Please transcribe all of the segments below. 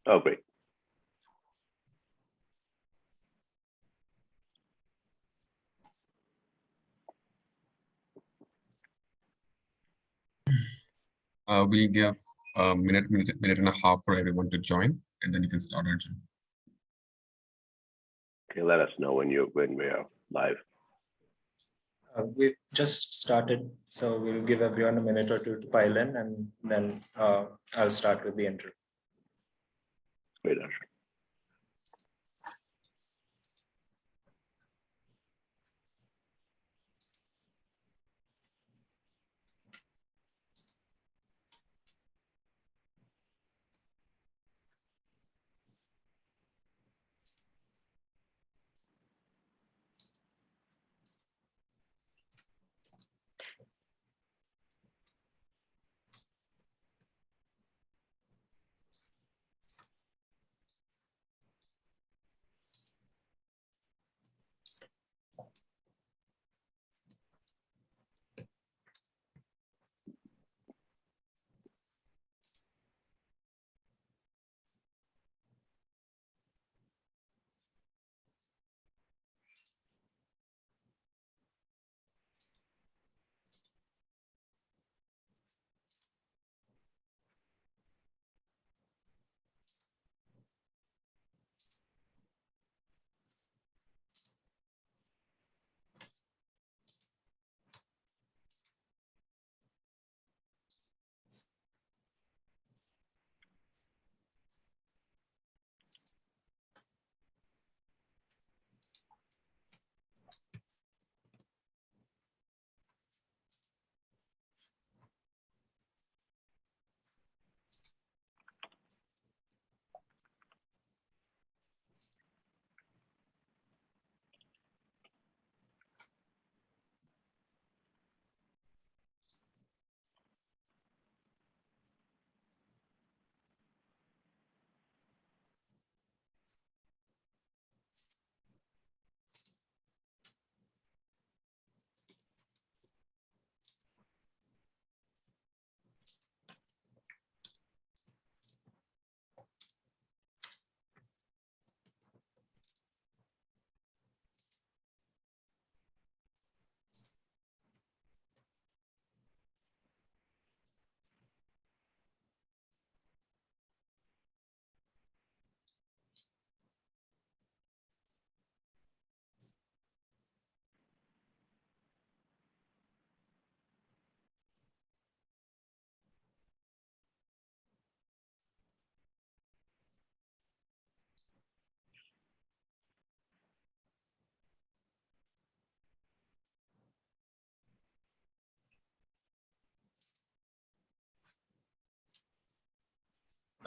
Oh, great. We'll give a minute and a half for everyone to join, and then you can start, Arjun. Okay, let us know when we are live. We've just started, so we'll give everyone a minute or two to pile in, and then I'll start with the intro. Great, Arjun.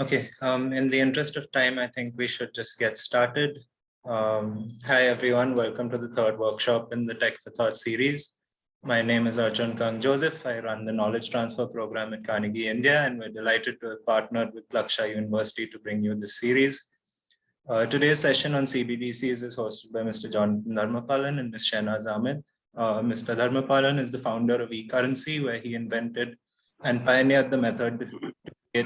Okay, in the interest of time, I think we should just get started. Hi, everyone. Welcome to the third workshop in the Tech for Thought series. My name is Arjun Kang Joseph. I run the Knowledge Transfer Program at Carnegie India, and we're delighted to have partnered with Plaksha University to bring you this series. Today's session on CBDCs is hosted by Mr. Dharmapalan and Ms. Shehnaz Ahmed. Mr. Dharmapalan is the founder of eCurrency, where he invented and pioneered the method to create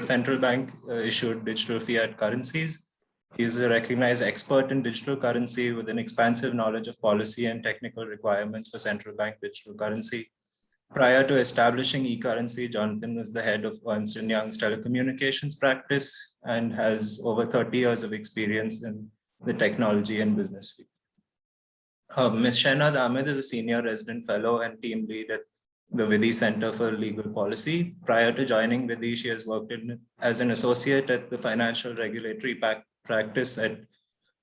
central bank issued digital fiat currencies. He's a recognized expert in digital currency with an expansive knowledge of policy and technical requirements for central bank digital currency. Prior to establishing eCurrency, Jonathan was the head of Ernst & Young's telecommunications practice and has over 30 years of experience in the technology and business field. Ms. Shehnaz Ahmed is a senior resident fellow and team lead at the Vidhi Centre for Legal Policy. Prior to joining Vidhi, she has worked as an associate at the financial regulatory practice at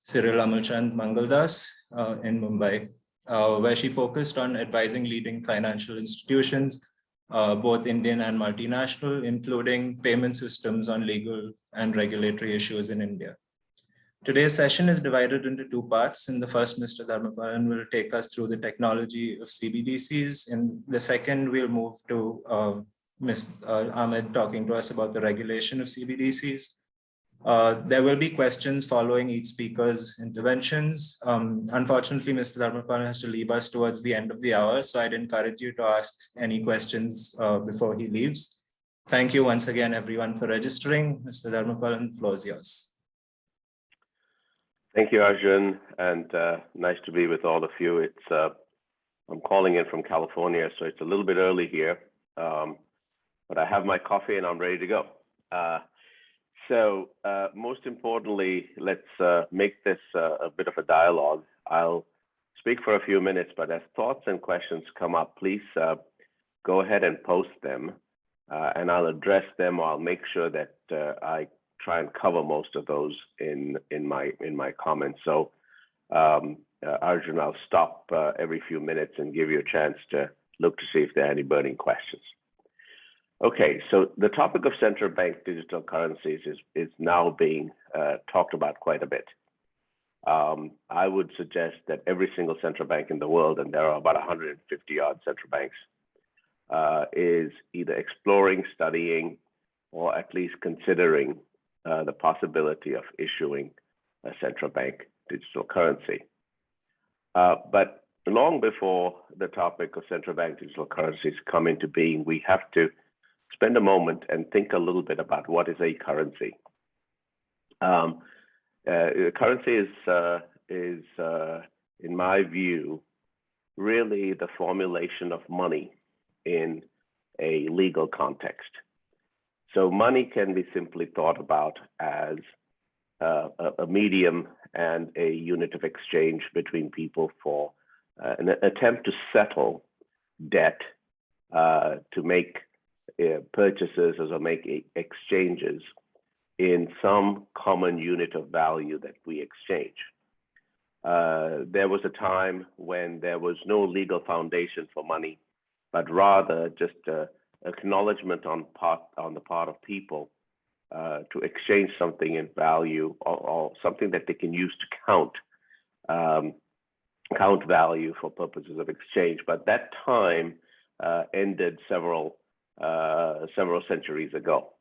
Cyril Amalchand Mangaldas in Mumbai, where she focused on advising leading financial institutions, both Indian and multinational, including payment systems on legal and regulatory issues in India. Today's session is divided into two parts. In the first, Mr. Dharmapalan will take us through the technology of CBDCs. In the second, we'll move to Ms. Ahmed talking to us about the regulation of CBDCs. There will be questions following each speaker's interventions. Unfortunately, Mr. Dharmapalan has to leave us towards the end of the hour, so I'd encourage you to ask any questions before he leaves. Thank you once again, everyone, for registering. Mr. Dharmapalan, the floor is yours. Thank you, Arjun, and nice to be with all of you. I'm calling in from California, so it's a little bit early here, but I have my coffee and I'm ready to go. So most importantly, let's make this a bit of a dialogue. I'll speak for a few minutes, but as thoughts and questions come up, please go ahead and post them, and I'll address them, or I'll make sure that I try and cover most of those in my comments. So Arjun, I'll stop every few minutes and give you a chance to look to see if there are any burning questions. Okay, so the topic of central bank digital currencies is now being talked about quite a bit. I would suggest that every single central bank in the world, and there are about 150 odd central banks, is either exploring, studying, or at least considering the possibility of issuing a central bank digital currency. But long before the topic of central bank digital currencies come into being, we have to spend a moment and think a little bit about what is a currency. Currency is in my view, really the formulation of money in a legal context. So money can be simply thought about as a medium and a unit of exchange between people for an attempt to settle debt, to make purchases or make exchanges in some common unit of value that we exchange. There was a time when there was no legal foundation for money, but rather just acknowledgement on the part of people to exchange something in value, or something that they can use to count value for purposes of exchange. But that time ended several centuries ago.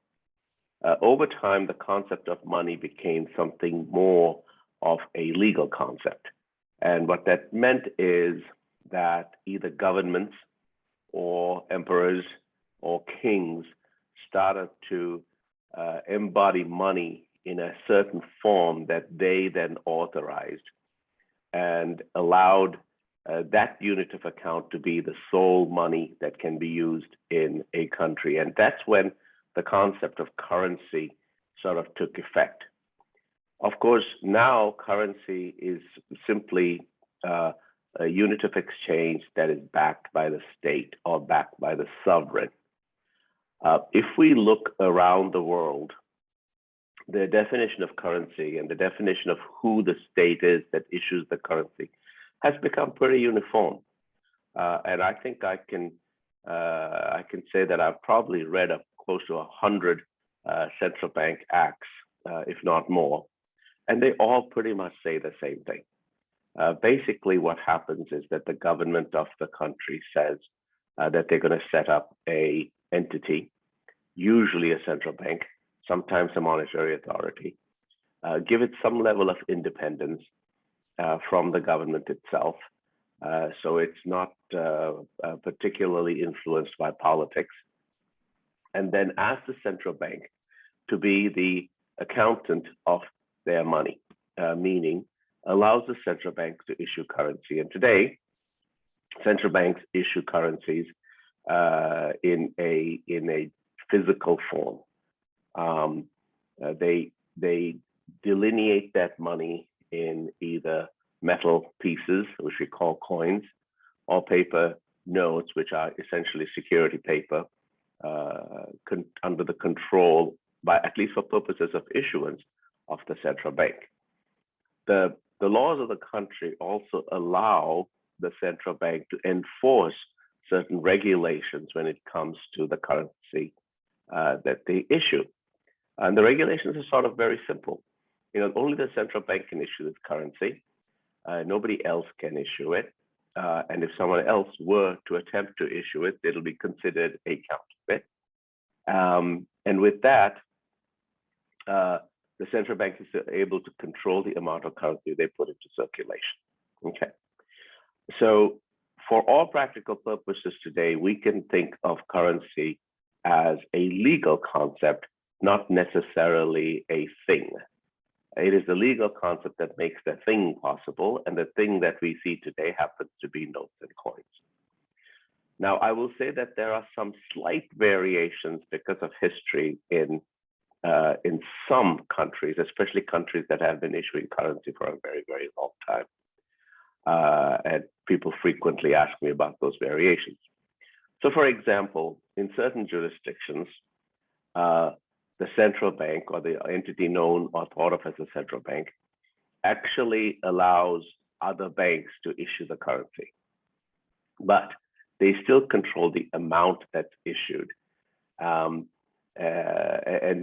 Over time, the concept of money became something more of a legal concept. And what that meant is that either governments or emperors or kings started to embody money in a certain form that they then authorized and allowed that unit of account to be the sole money that can be used in a country. And that's when the concept of currency sort of took effect. Of course, now currency is simply a unit of exchange that is backed by the state or backed by the sovereign. If we look around the world, the definition of currency and the definition of who the state is that issues the currency has become pretty uniform. And I think I can say that I've probably read close to 100 central bank acts, if not more, and they all pretty much say the same thing. Basically, what happens is that the government of the country says that they're going to set up an entity, usually a central bank, sometimes a monetary authority, give it some level of independence from the government itself. So it's not particularly influenced by politics. And then ask the central bank to be the accountant of their money, meaning allows the central bank to issue currency. And today, central banks issue currencies in a physical form. They delineate that money in either metal pieces, which we call coins, or paper notes, which are essentially security paper, under the control, by at least for purposes of issuance, of the central bank. The laws of the country also allow the central bank to enforce certain regulations when it comes to the currency that they issue. And the regulations are sort of very simple. Only the central bank can issue this currency. Nobody else can issue it. And if someone else were to attempt to issue it, it'll be considered a counterfeit. And with that, the central bank is able to control the amount of currency they put into circulation. Okay. So for all practical purposes today, we can think of currency as a legal concept, not necessarily a thing. It is the legal concept that makes the thing possible, and the thing that we see today happens to be notes and coins. Now, I will say that there are some slight variations because of history in some countries, especially countries that have been issuing currency for a very, very long time. And people frequently ask me about those variations. So, for example, in certain jurisdictions, the central bank, or the entity known or thought of as a central bank, actually allows other banks to issue the currency, but they still control the amount that's issued. And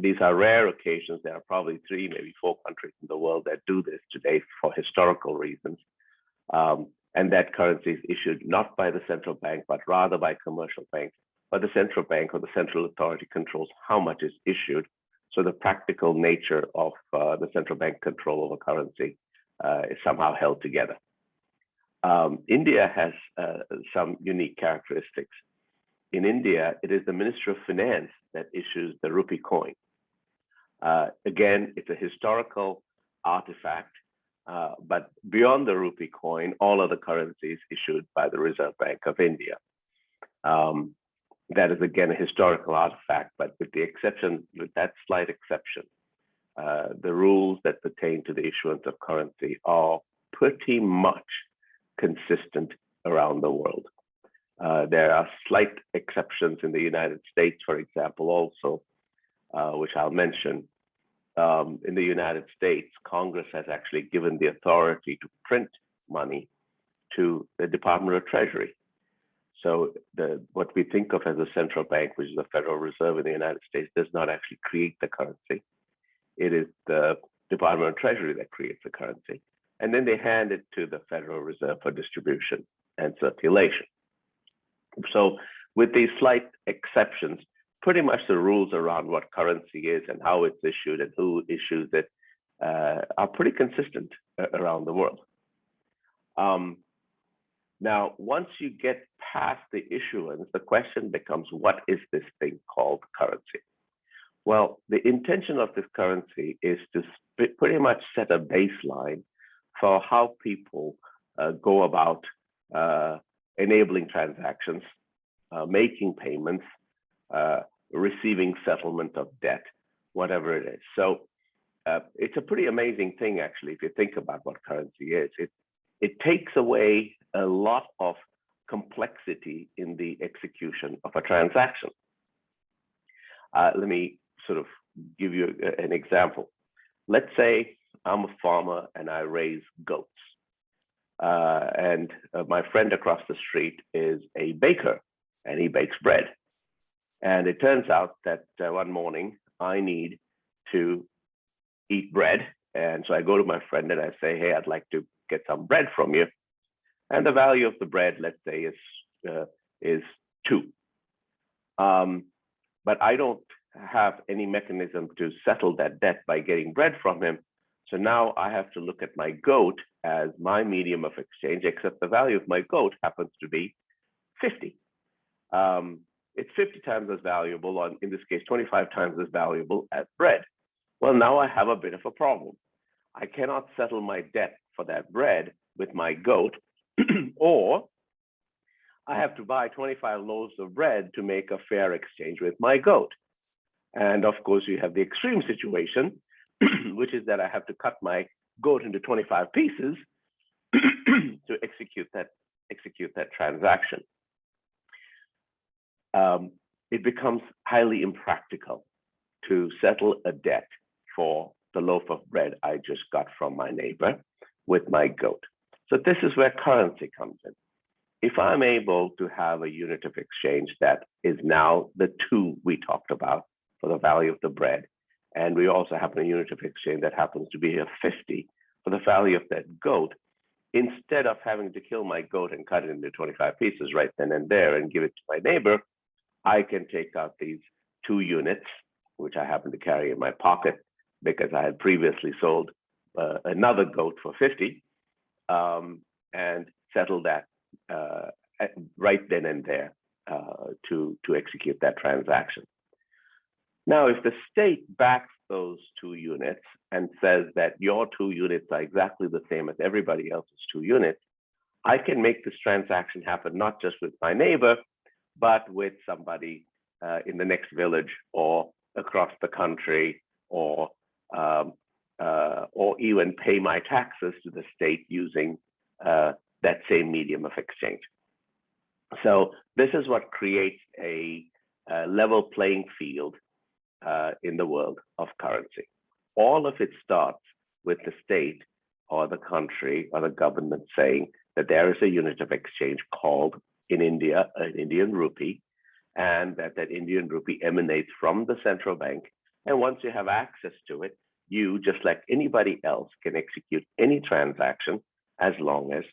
these are rare occasions. There are probably 3, maybe 4 countries in the world that do this today for historical reasons. And that currency is issued not by the central bank, but rather by commercial banks. But the central bank or the central authority controls how much is issued. So the practical nature of the central bank control over currency is somehow held together. India has some unique characteristics. In India, it is the Ministry of Finance that issues the rupee coin. Again, it's a historical artifact, but beyond the rupee coin, all other currencies issued by the Reserve Bank of India. That is, again, a historical artifact, but with that slight exception, the rules that pertain to the issuance of currency are pretty much consistent around the world. There are slight exceptions in the United States, for example, also, which I'll mention. In the United States, Congress has actually given the authority to print money to the Department of Treasury. So what we think of as a central bank, which is the Federal Reserve in the United States, does not actually create the currency. It is the Department of Treasury that creates the currency. And then they hand it to the Federal Reserve for distribution and circulation. So with these slight exceptions, pretty much the rules around what currency is and how it's issued and who issues it are pretty consistent around the world. Now, once you get past the issuance, the question becomes, what is this thing called currency? Well, the intention of this currency is to pretty much set a baseline for how people go about enabling transactions, making payments, receiving settlement of debt, whatever it is. So it's a pretty amazing thing, actually, if you think about what currency is. It takes away a lot of complexity in the execution of a transaction. Let me sort of give you an example. Let's say I'm a farmer and I raise goats. And my friend across the street is a baker and he bakes bread. And it turns out that one morning I need to eat bread. And so I go to my friend and I say, hey, I'd like to get some bread from you. And the value of the bread, let's say, is 2. But I don't have any mechanism to settle that debt by getting bread from him. So now I have to look at my goat as my medium of exchange, except the value of my goat happens to be 50. It's 50 times as valuable, or in this case, 25 times as valuable as bread. Well, now I have a bit of a problem. I cannot settle my debt for that bread with my goat, or I have to buy 25 loaves of bread to make a fair exchange with my goat. And of course, you have the extreme situation, which is that I have to cut my goat into 25 pieces to execute that transaction. It becomes highly impractical to settle a debt for the loaf of bread I just got from my neighbor with my goat. So this is where currency comes in. If I'm able to have a unit of exchange that is now the 2 we talked about for the value of the bread, and we also have a unit of exchange that happens to be a 50 for the value of that goat, instead of having to kill my goat and cut it into 25 pieces right then and there and give it to my neighbor, I can take out these 2 units, which I happen to carry in my pocket because I had previously sold another goat for 50, and settle that right then and there to execute that transaction. Now, if the state backs those two units and says that your two units are exactly the same as everybody else's two units, I can make this transaction happen not just with my neighbor, but with somebody in the next village or across the country, or even pay my taxes to the state using that same medium of exchange. So this is what creates a level playing field in the world of currency. All of it starts with the state or the country or the government saying that there is a unit of exchange called in India an Indian rupee, and that Indian rupee emanates from the central bank. And once you have access to it, you, just like anybody else, can execute any transaction as long as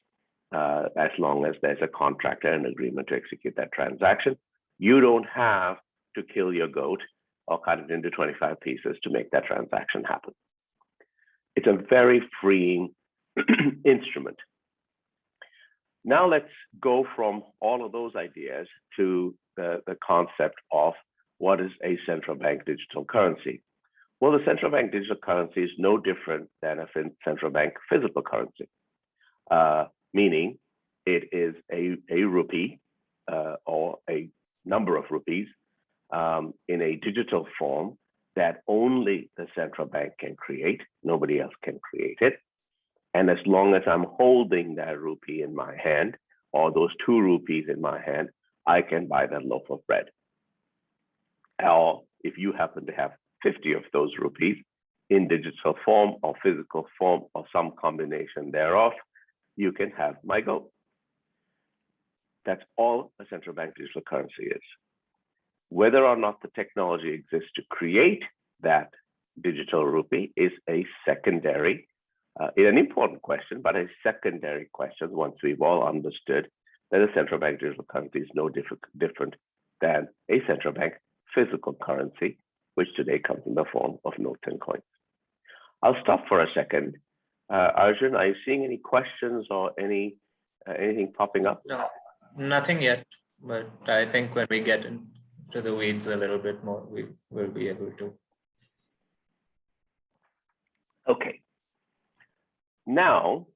there's a contract and an agreement to execute that transaction. You don't have to kill your goat or cut it into 25 pieces to make that transaction happen. It's a very freeing instrument. Now let's go from all of those ideas to the concept of what is a central bank digital currency. Well, the central bank digital currency is no different than a central bank physical currency, meaning it is a rupee or a number of rupees in a digital form that only the central bank can create. Nobody else can create it. And as long as I'm holding that rupee in my hand, or those 2 rupees in my hand, I can buy that loaf of bread. Or if you happen to have 50 of those rupees in digital form or physical form or some combination thereof, you can have my goat. That's all a central bank digital currency is. Whether or not the technology exists to create that digital rupee is a secondary, an important question, but a secondary question once we've all understood that a central bank digital currency is no different than a central bank physical currency, which today comes in the form of notes and coins. I'll stop for a second. Arjun, are you seeing any questions or anything popping up? No, nothing yet, but I think when we get into the weeds a little bit more, we will be able to. Okay. Now,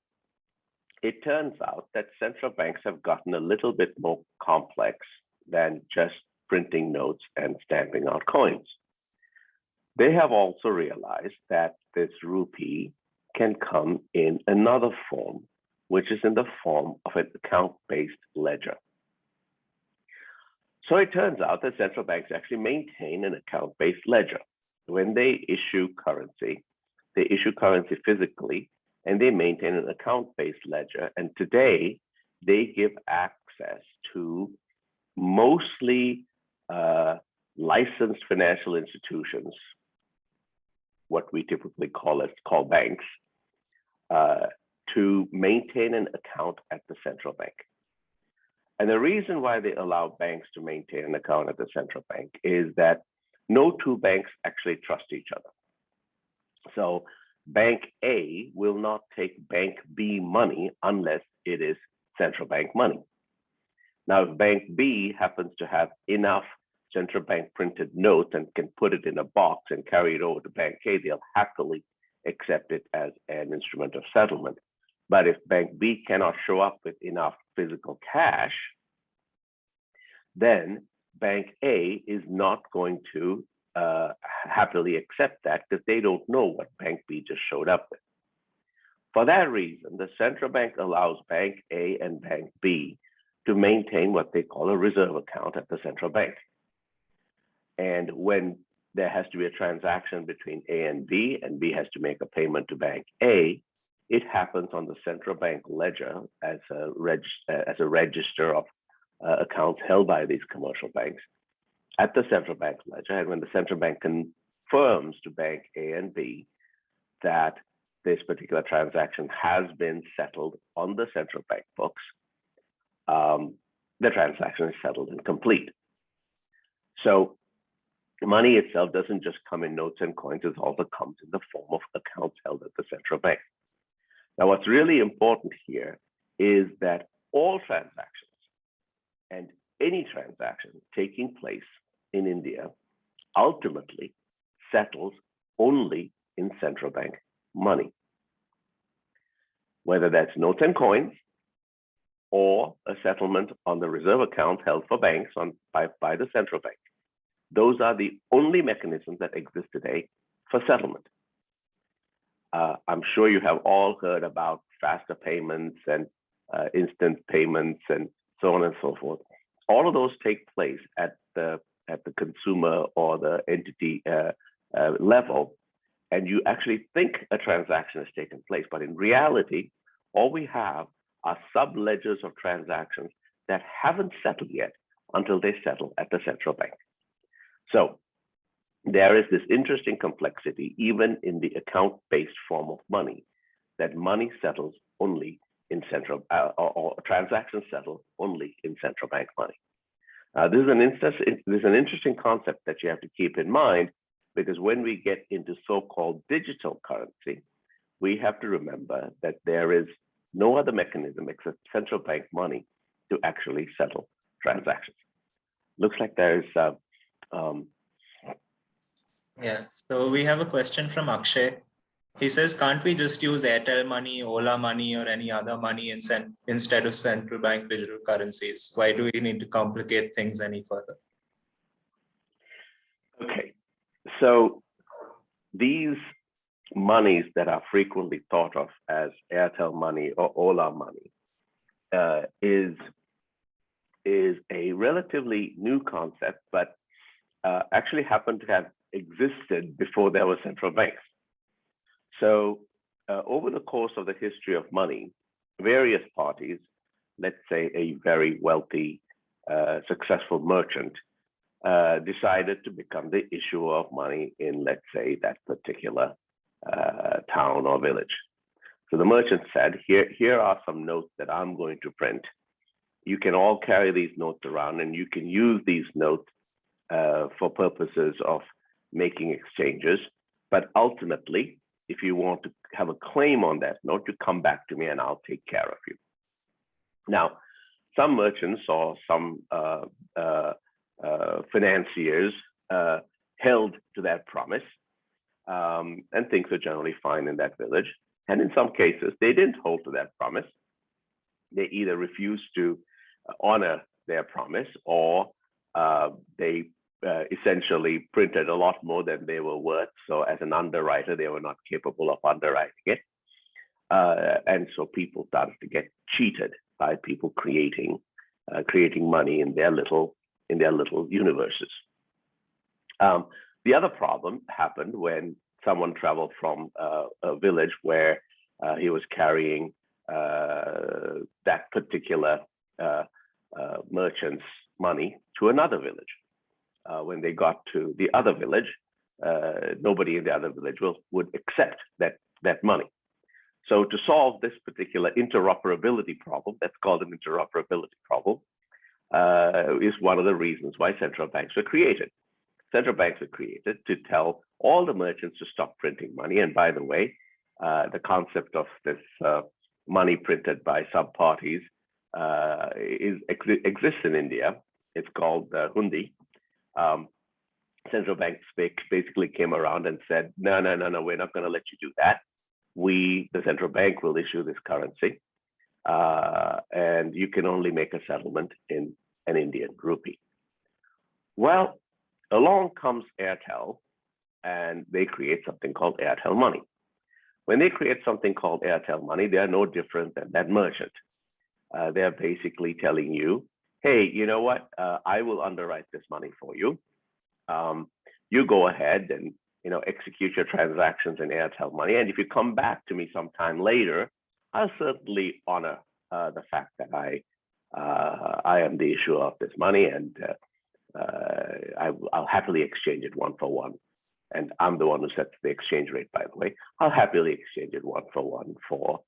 it turns out that central banks have gotten a little bit more complex than just printing notes and stamping out coins. They have also realized that this rupee can come in another form, which is in the form of an account-based ledger. So it turns out that central banks actually maintain an account-based ledger. When they issue currency physically, and they maintain an account-based ledger. And today, they give access to mostly licensed financial institutions, what we typically call banks, to maintain an account at the central bank. And the reason why they allow banks to maintain an account at the central bank is that no two banks actually trust each other. So Bank A will not take Bank B money unless it is central bank money. Now, if Bank B happens to have enough central bank printed notes and can put it in a box and carry it over to Bank A, they'll happily accept it as an instrument of settlement. But if Bank B cannot show up with enough physical cash, then Bank A is not going to happily accept that because they don't know what Bank B just showed up with. For that reason, the central bank allows Bank A and Bank B to maintain what they call a reserve account at the central bank. And when there has to be a transaction between A and B has to make a payment to Bank A, it happens on the central bank ledger as a register of accounts held by these commercial banks at the central bank ledger. And when the central bank confirms to Bank A and B that this particular transaction has been settled on the central bank books, the transaction is settled and complete. So money itself doesn't just come in notes and coins, it also comes in the form of accounts held at the central bank. Now, what's really important here is that all transactions and any transaction taking place in India ultimately settles only central bank money, whether that's notes and coins or a settlement on the reserve account held for banks by the central bank. Those are the only mechanisms that exist today for settlement. I'm sure you have all heard about faster payments and instant payments and so on and so forth. All of those take place at the consumer or the entity level, and you actually think a transaction has taken place, but in reality, all we have are sub-ledgers of transactions that haven't settled yet until they settle at the central bank. So there is this interesting complexity, even in the account-based form of money, that money settles only in central, or transactions settle only in central bank money. This is an interesting concept that you have to keep in mind, because when we get into so-called digital currency, we have to remember that there is no other mechanism except central bank money to actually settle transactions. Looks like there is yeah, so we have a question from Akshay. He says, can't we just use Airtel money, Ola money, or any other money instead of central bank digital currencies? Why do we need to complicate things any further? Okay, so these monies that are frequently thought of as Airtel money or Ola money is a relatively new concept, but actually happened to have existed before there were central banks. So over the course of the history of money, various parties, let's say a very wealthy, successful merchant, decided to become the issuer of money in, let's say, that particular town or village. So the merchant said, here are some notes that I'm going to print. You can all carry these notes around, and you can use these notes for purposes of making exchanges. But ultimately, if you want to have a claim on that note, you come back to me and I'll take care of you. Now, some merchants or some financiers held to that promise, and things were generally fine in that village. And in some cases, they didn't hold to that promise. They either refused to honor their promise, or they essentially printed a lot more than they were worth. So as an underwriter, they were not capable of underwriting it. And so people started to get cheated by people creating money in their little universes. The other problem happened when someone traveled from a village where he was carrying that particular merchant's money to another village. When they got to the other village, nobody in the other village would accept that money. So to solve this particular interoperability problem, that's called an interoperability problem, is one of the reasons why central banks were created. Central banks were created to tell all the merchants to stop printing money. And by the way, the concept of this money printed by sub-parties exists in India. It's called hundi. Central banks basically came around and said, no, we're not going to let you do that. We, the central bank, will issue this currency, and you can only make a settlement in an Indian rupee. Well, along comes Airtel, and they create something called Airtel money. When they create something called Airtel money, they are no different than that merchant. They're basically telling you, hey, you know what? I will underwrite this money for you. You go ahead and execute your transactions in Airtel money. And if you come back to me sometime later, I'll certainly honor the fact that I am the issuer of this money, and I'll happily exchange it one for one. And I'm the one who sets the exchange rate, by the way. I'll happily exchange it one for one for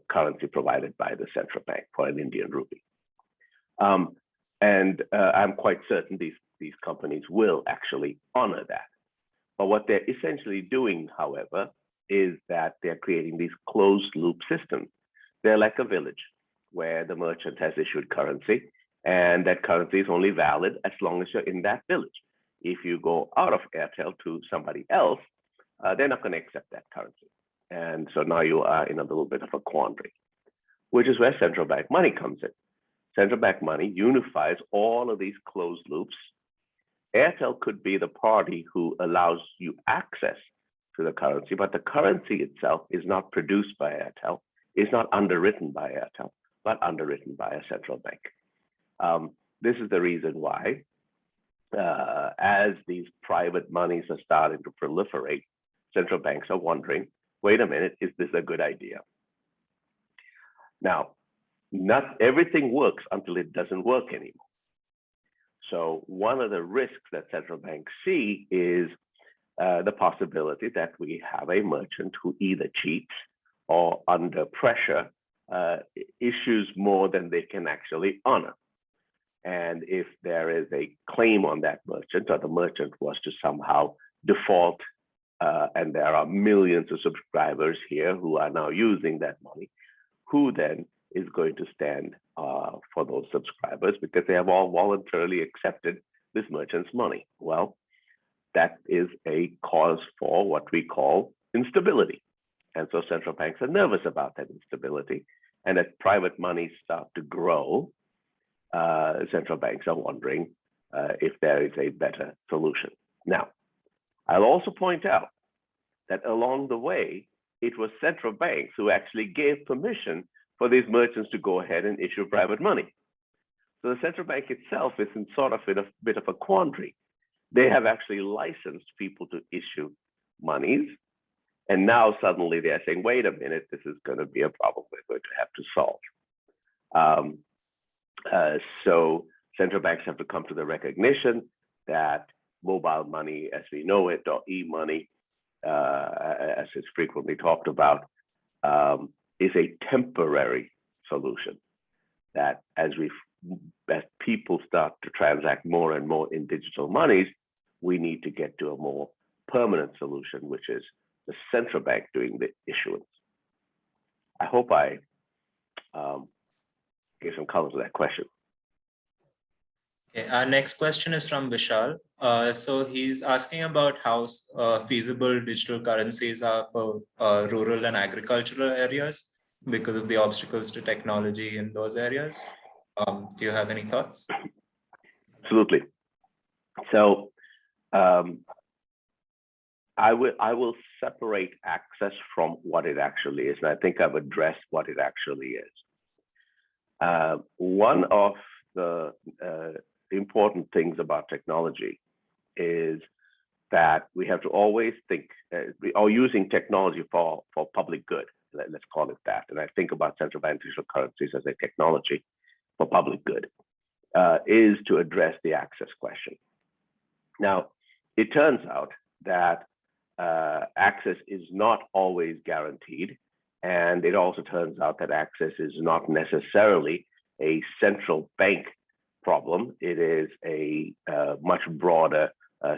currency provided by the central bank for an Indian rupee. And I'm quite certain these companies will actually honor that. But what they're essentially doing, however, is that they're creating these closed loop systems. They're like a village where the merchant has issued currency, and that currency is only valid as long as you're in that village. If you go out of Airtel to somebody else, they're not going to accept that currency. And so now you are in a little bit of a quandary, which is where central bank money comes in. Central bank money unifies all of these closed loops. Airtel could be the party who allows you access to the currency, but the currency itself is not produced by Airtel, is not underwritten by Airtel, but underwritten by a central bank. This is the reason why, as these private monies are starting to proliferate, central banks are wondering, wait a minute, is this a good idea? Now, not everything works until it doesn't work anymore. So one of the risks that central banks see is the possibility that we have a merchant who either cheats or under pressure issues more than they can actually honor. And if there is a claim on that merchant, or the merchant was to somehow default, and there are millions of subscribers here who are now using that money, who then is going to stand for those subscribers because they have all voluntarily accepted this merchant's money? Well, that is a cause for what we call instability. And so central banks are nervous about that instability. And as private money start to grow, central banks are wondering if there is a better solution. Now, I'll also point out that along the way, it was central banks who actually gave permission for these merchants to go ahead and issue private money. So the central bank itself is in sort of in a bit of a quandary. They have actually licensed people to issue monies. And now suddenly they're saying, wait a minute, this is going to be a problem we're going to have to solve. So central banks have to come to the recognition that mobile money as we know it, or e-money, as it's frequently talked about, is a temporary solution. That as people start to transact more and more in digital monies, we need to get to a more permanent solution, which is the central bank doing the issuance. I hope I gave some color to that question. Okay, our next question is from Vishal. So he's asking about how feasible digital currencies are for rural and agricultural areas because of the obstacles to technology in those areas. Do you have any thoughts? Absolutely. So I will separate access from what it actually is. And I think I've addressed what it actually is. One of the important things about technology is that we have to always think, we are using technology for public good, let's call it that. And I think about central bank digital currencies as a technology for public good, is to address the access question. Now, it turns out that access is not always guaranteed. And it also turns out that access is not necessarily a central bank problem. It is a much broader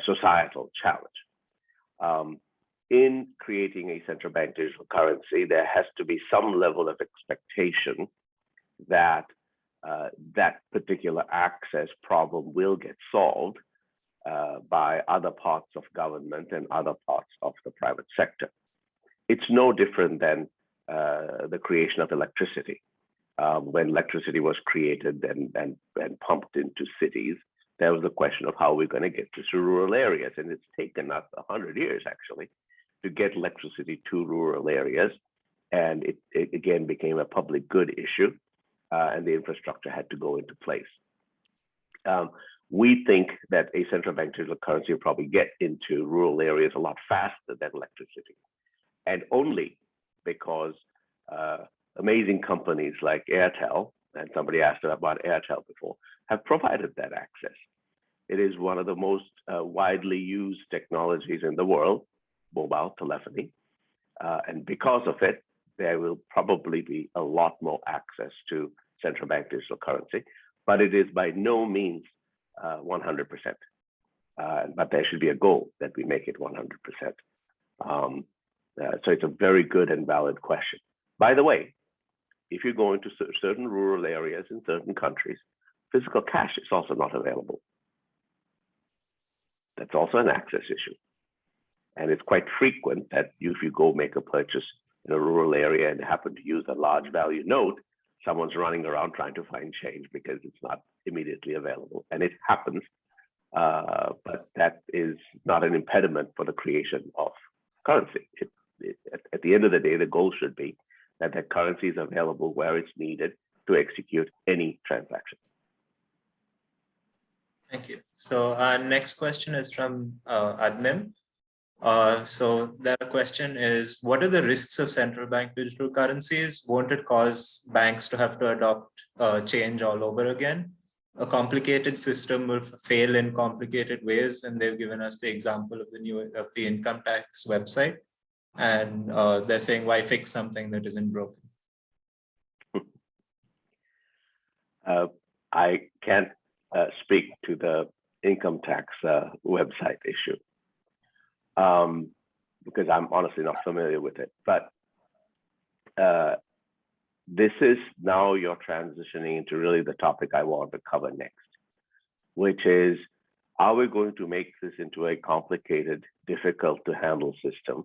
societal challenge. In creating a central bank digital currency, there has to be some level of expectation that that particular access problem will get solved by other parts of government and other parts of the private sector. It's no different than the creation of electricity. When electricity was created and pumped into cities, there was a question of how we're going to get this to rural areas. And it's taken us 100 years, actually, to get electricity to rural areas. And it again became a public good issue, and the infrastructure had to go into place. We think that a central bank digital currency will probably get into rural areas a lot faster than electricity. And only because amazing companies like Airtel, and somebody asked about Airtel before, have provided that access. It is one of the most widely used technologies in the world, mobile telephony. And because of it, there will probably be a lot more access to central bank digital currency, but it is by no means 100%. But there should be a goal that we make it 100%. So it's a very good and valid question. By the way, if you go into certain rural areas in certain countries, physical cash is also not available. That's also an access issue. And it's quite frequent that if you go make a purchase in a rural area and happen to use a large value note, someone's running around trying to find change because it's not immediately available. And it happens, but that is not an impediment for the creation of currency. At the end of the day, the goal should be that the currency is available where it's needed to execute any transaction. Thank you. So our next question is from Adnim. So their question is, what are the risks of central bank digital currencies? Won't it cause banks to have to adopt change all over again? A complicated system will fail in complicated ways, and they've given us the example of the income tax website, and they're saying, why fix something that isn't broken? I can't speak to the income tax website issue because I'm honestly not familiar with it. But this is now you're transitioning into really the topic I want to cover next, which is, are we going to make this into a complicated, difficult to handle system,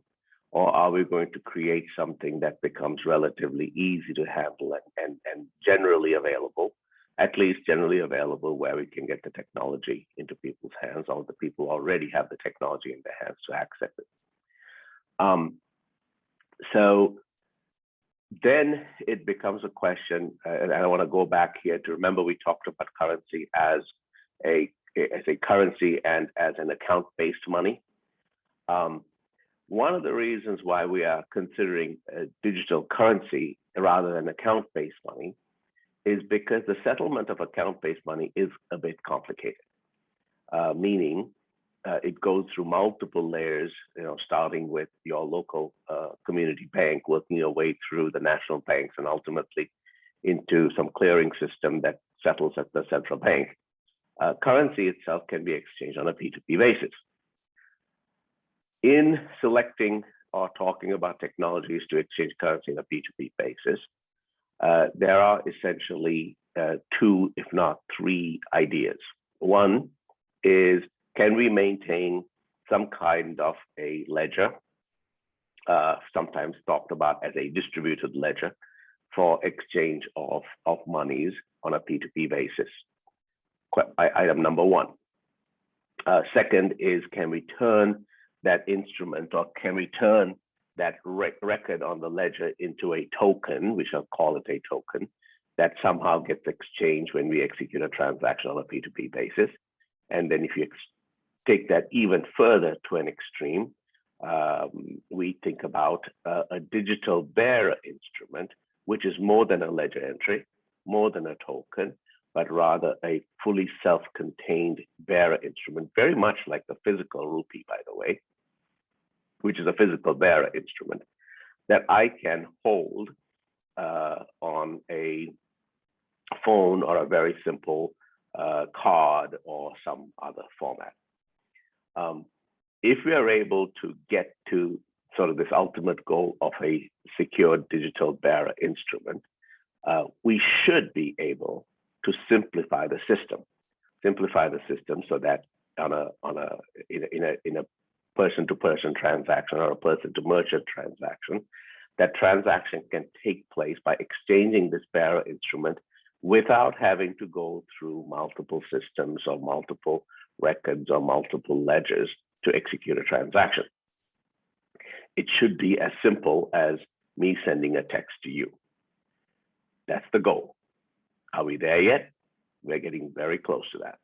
or are we going to create something that becomes relatively easy to handle and generally available, at least generally available, where we can get the technology into people's hands, or the people already have the technology in their hands to access it. So then it becomes a question, and I want to go back here to remember we talked about currency as a currency and as an account-based money. One of the reasons why we are considering a digital currency rather than account-based money is because the settlement of account-based money is a bit complicated, meaning it goes through multiple layers, starting with your local community bank, working your way through the national banks, and ultimately into some clearing system that settles at the central bank. Currency itself can be exchanged on a P2P basis. In selecting or talking about technologies to exchange currency on a P2P basis, there are essentially two, if not three ideas. One is, can we maintain some kind of a ledger, sometimes talked about as a distributed ledger, for exchange of monies on a P2P basis? Item number one. Second is, can we turn that instrument, or can we turn that record on the ledger into a token, we shall call it a token, that somehow gets exchanged when we execute a transaction on a P2P basis? And then if you take that even further to an extreme, we think about a digital bearer instrument, which is more than a ledger entry, more than a token, but rather a fully self-contained bearer instrument, very much like the physical rupee, by the way, which is a physical bearer instrument that I can hold on a phone or a very simple card or some other format. If we are able to get to sort of this ultimate goal of a secured digital bearer instrument, we should be able to simplify the system so that in a person-to-person transaction or a person-to-merchant transaction, that transaction can take place by exchanging this bearer instrument without having to go through multiple systems or multiple records or multiple ledgers to execute a transaction. It should be as simple as me sending a text to you. That's the goal. Are we there yet? We're getting very close to that.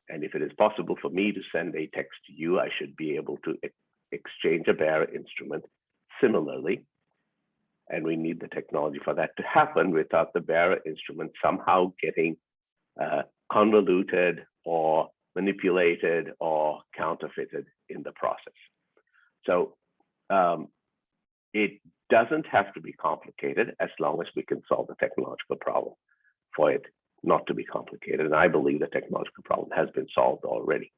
And if it is possible for me to send a text to you, I should be able to exchange a bearer instrument similarly. And we need the technology for that to happen without the bearer instrument somehow getting convoluted or manipulated or counterfeited in the process. So it doesn't have to be complicated as long as we can solve the technological problem for it not to be complicated. And I believe the technological problem has been solved already.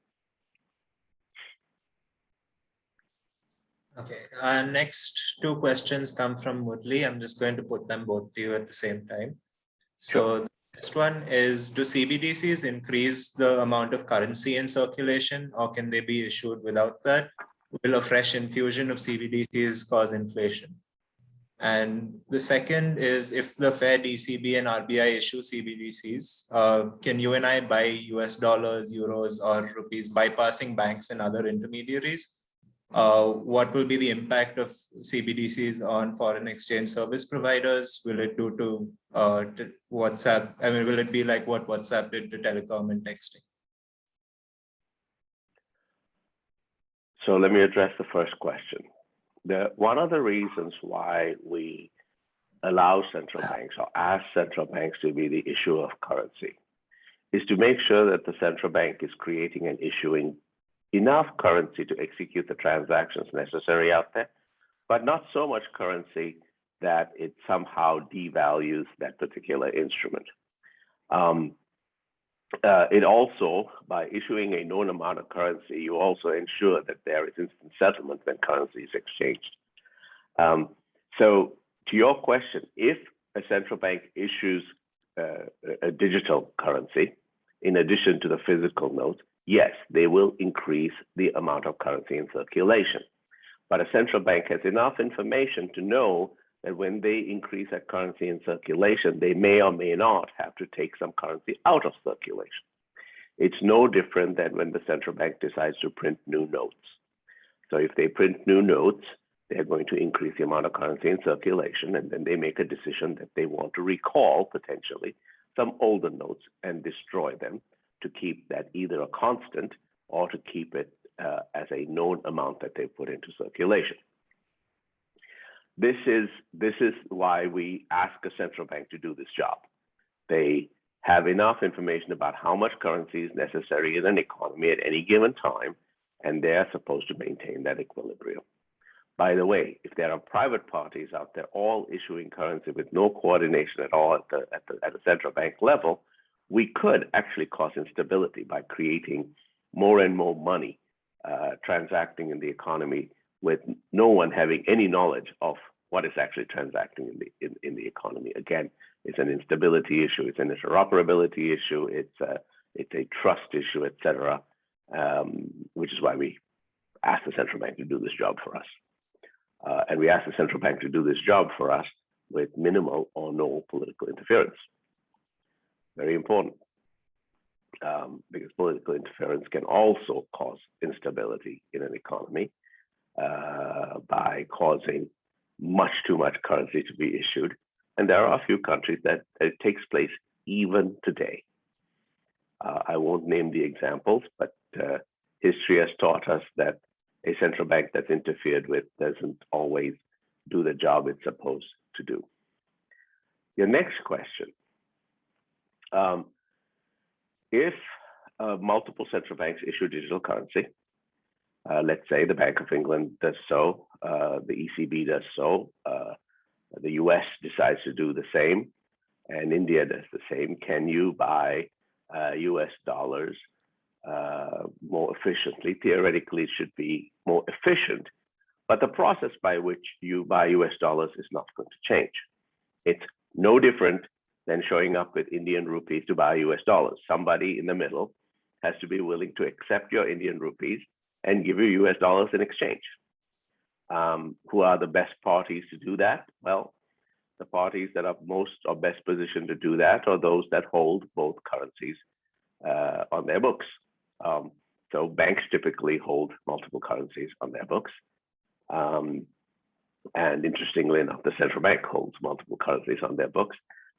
Okay, our next two questions come from Murli. I'm just going to put them both to you at the same time. So the first one is, do CBDCs increase the amount of currency in circulation, or can they be issued without that? will a fresh infusion of CBDCs cause inflation? And the second is, if the Fed, ECB, and RBI issue CBDCs, can you and I buy US dollars, euros, or rupees bypassing banks and other intermediaries? What will be the impact of CBDCs on foreign exchange service providers? Will it do to WhatsApp? I mean, will it be like what WhatsApp did to telecom and texting? So let me address the first question. One of the reasons why we allow central banks or ask central banks to be the issuer of currency is to make sure that the central bank is creating and issuing enough currency to execute the transactions necessary out there, but not so much currency that it somehow devalues that particular instrument. It also, by issuing a known amount of currency, you also ensure that there is instant settlement when currency is exchanged. So to your question, if a central bank issues a digital currency, in addition to the physical note, yes, they will increase the amount of currency in circulation. But a central bank has enough information to know that when they increase that currency in circulation, they may or may not have to take some currency out of circulation. It's no different than when the central bank decides to print new notes. So if they print new notes, they're going to increase the amount of currency in circulation, and then they make a decision that they want to recall potentially some older notes and destroy them to keep that either a constant or to keep it as a known amount that they put into circulation. This is why we ask a central bank to do this job. They have enough information about how much currency is necessary in an economy at any given time, and they're supposed to maintain that equilibrium. By the way, if there are private parties out there all issuing currency with no coordination at all at the central bank level, we could actually cause instability by creating more and more money transacting in the economy with no one having any knowledge of what is actually transacting in the economy. Again, it's an instability issue, it's an interoperability issue, it's a trust issue, et cetera, which is why we ask the central bank to do this job for us. And we ask the central bank to do this job for us with minimal or no political interference. Very important, because political interference can also cause instability in an economy by causing much too much currency to be issued. And there are a few countries that it takes place even today. I won't name the examples, but history has taught us that a central bank that's interfered with doesn't always do the job it's supposed to do. Your next question. If multiple central banks issue digital currency, let's say the Bank of England does so, the ECB does so, the US decides to do the same, and India does the same, can you buy US dollars more efficiently? Theoretically, it should be more efficient, but the process by which you buy US dollars is not going to change. It's no different than showing up with Indian rupees to buy US dollars. Somebody in the middle has to be willing to accept your Indian rupees and give you US dollars in exchange. Who are the best parties to do that? Well, the parties that are most or best positioned to do that are those that hold both currencies on their books. So banks typically hold multiple currencies on their books. And interestingly enough, the central bank holds multiple currencies on their books.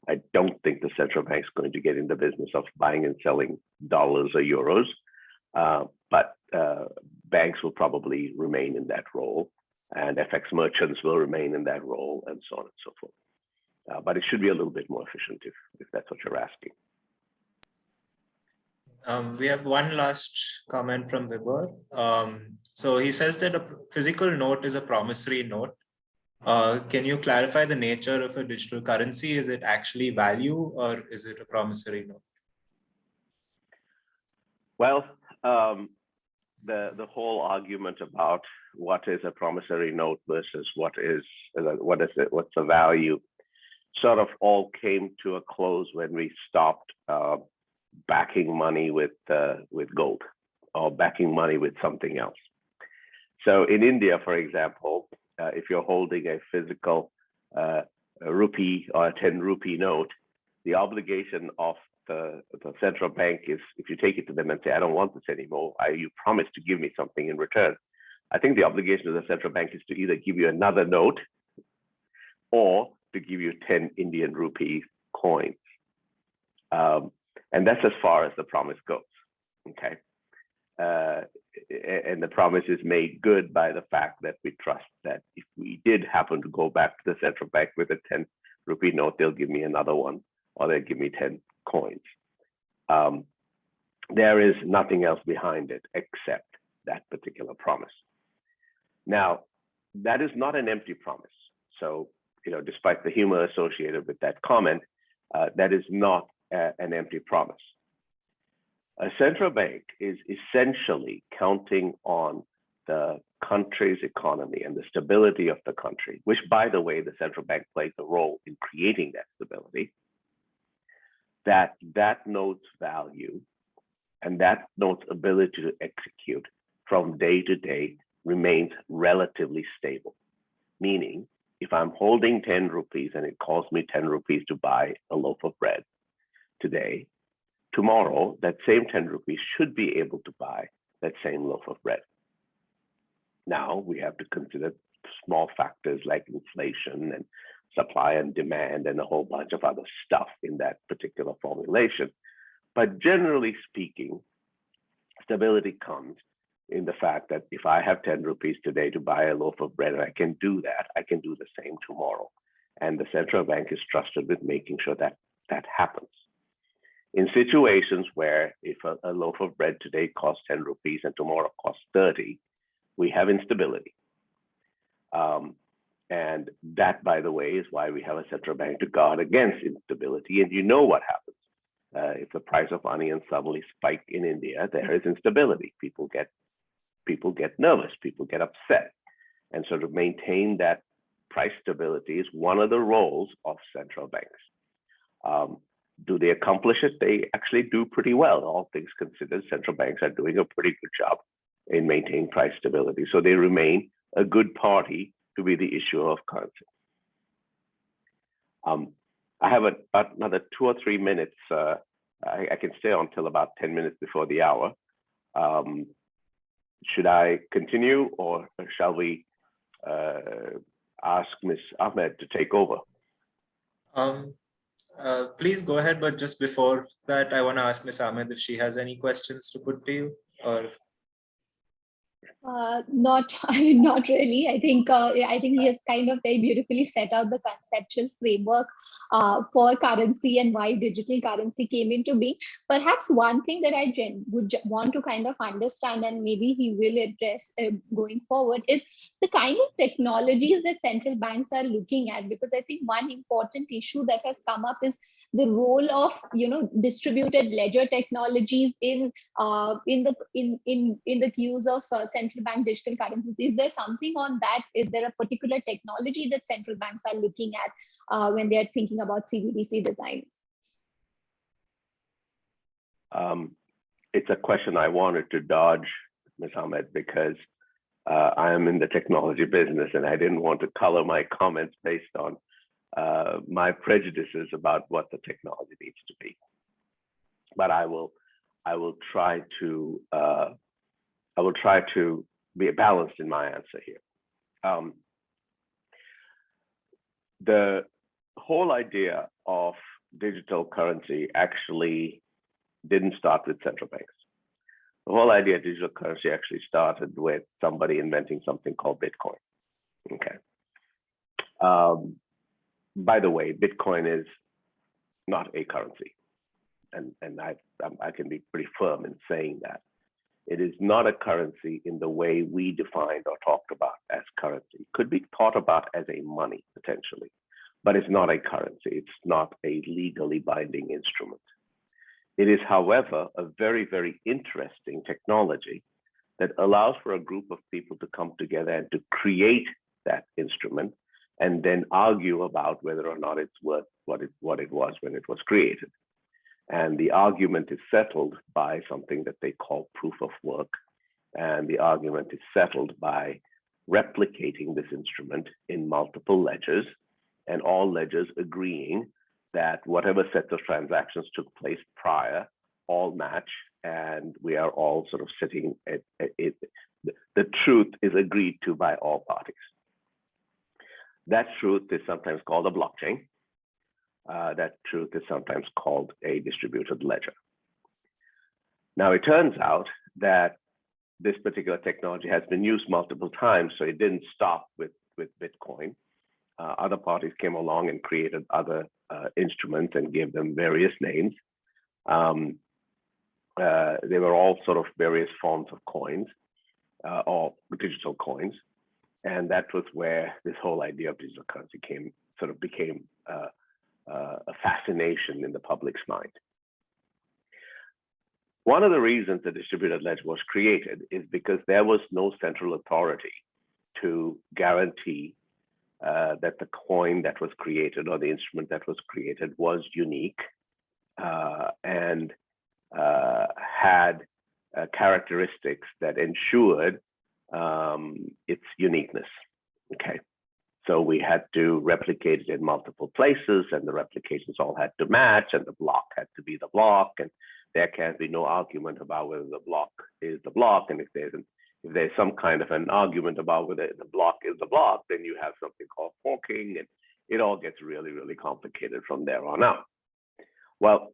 I don't think the central bank is going to get in the business of buying and selling dollars or euros, but banks will probably remain in that role, and FX merchants will remain in that role, and so on and so forth. But it should be a little bit more efficient if that's what you're asking. We have one last comment from Vibhor. So he says that a physical note is a promissory note. Can you clarify the nature of a digital currency? Is it actually value, or is it a promissory note? Well, the whole argument about what is a promissory note versus what's the value sort of all came to a close when we stopped backing money with gold or backing money with something else. So in India, for example, if you're holding a physical a rupee or a 10 rupee note, the obligation of the central bank is, if you take it to them and say, I don't want this anymore, you promised to give me something in return. I think the obligation of the central bank is to either give you another note or to give you 10 Indian rupee coins. And that's as far as the promise goes, okay? And the promise is made good by the fact that we trust that if we did happen to go back to the central bank with a 10 rupee note, they'll give me another one, or they'll give me 10 coins. There is nothing else behind it except that particular promise. Now, that is not an empty promise. So, despite the humor associated with that comment, that is not an empty promise. A central bank is essentially counting on the country's economy and the stability of the country, which, by the way, the central bank plays a role in creating that stability, that note's value and that note's ability to execute from day to day remains relatively stable. Meaning, if I'm holding 10 rupees and it costs me 10 rupees to buy a loaf of bread today, tomorrow, that same 10 rupees should be able to buy that same loaf of bread. Now, we have to consider small factors like inflation and supply and demand and a whole bunch of other stuff in that particular formulation. But generally speaking, stability comes in the fact that if I have 10 rupees today to buy a loaf of bread and I can do that, I can do the same tomorrow. And the central bank is trusted with making sure that that happens. In situations where if a loaf of bread today costs 10 rupees and tomorrow costs 30, we have instability. And that, by the way, is why we have a central bank to guard against instability. And you know what happens. If the price of onions suddenly spike in India, there is instability. People get nervous, people get upset. And so to maintain that price stability is one of the roles of central banks. Do they accomplish it? They actually do pretty well. All things considered, central banks are doing a pretty good job in maintaining price stability. So they remain a good party to be the issuer of currency. I have about another 2 or 3 minutes. I can stay on till about 10 minutes before the hour. Should I continue, or shall we ask Ms. Ahmed to take over? Please go ahead, but just before that, I want to ask Ms. Ahmed if she has any questions to put to you, or not really. I think he has kind of very beautifully set out the conceptual framework for currency and why digital currency came into being. Perhaps one thing that I would want to kind of understand, and maybe he will address going forward, is the kind of technologies that central banks are looking at. Because I think one important issue that has come up is the role of distributed ledger technologies in the use of central bank digital currencies. Is there something on that? Is there a particular technology that central banks are looking at when they are thinking about CBDC design? It's a question I wanted to dodge, Ms. Ahmed, because I am in the technology business and I didn't want to color my comments based on my prejudices about what the technology needs to be. But I will try to be balanced in my answer here. The whole idea of digital currency actually didn't start with central banks. The whole idea of digital currency actually started with somebody inventing something called Bitcoin. Okay. By the way, Bitcoin is not a currency, and I can be pretty firm in saying that. It is not a currency in the way we defined or talked about as currency. It could be thought about as a money potentially, but it's not a currency. It's not a legally binding instrument. It is, however, a very, very interesting technology that allows for a group of people to come together and to create that instrument and then argue about whether or not it's worth what it was when it was created. And the argument is settled by something that they call proof of work. And the argument is settled by replicating this instrument in multiple ledgers, and all ledgers agreeing that whatever sets of transactions took place prior all match, and we are all sort of sitting at it. The truth is agreed to by all parties. That truth is sometimes called a blockchain. That truth is sometimes called a distributed ledger. Now, it turns out that this particular technology has been used multiple times, so it didn't stop with Bitcoin. Other parties came along and created other instruments and gave them various names. They were all sort of various forms of coins, or digital coins. And that was where this whole idea of digital currency became a fascination in the public's mind. One of the reasons the distributed ledger was created is because there was no central authority to guarantee that the coin that was created or the instrument that was created was unique and had characteristics that ensured its uniqueness. Okay, so we had to replicate it in multiple places, and the replications all had to match, and the block had to be the block, and there can be no argument about whether the block is the block. And if there's some kind of an argument about whether the block is the block, then you have something called forking, and it all gets really, really complicated from there on out. Well,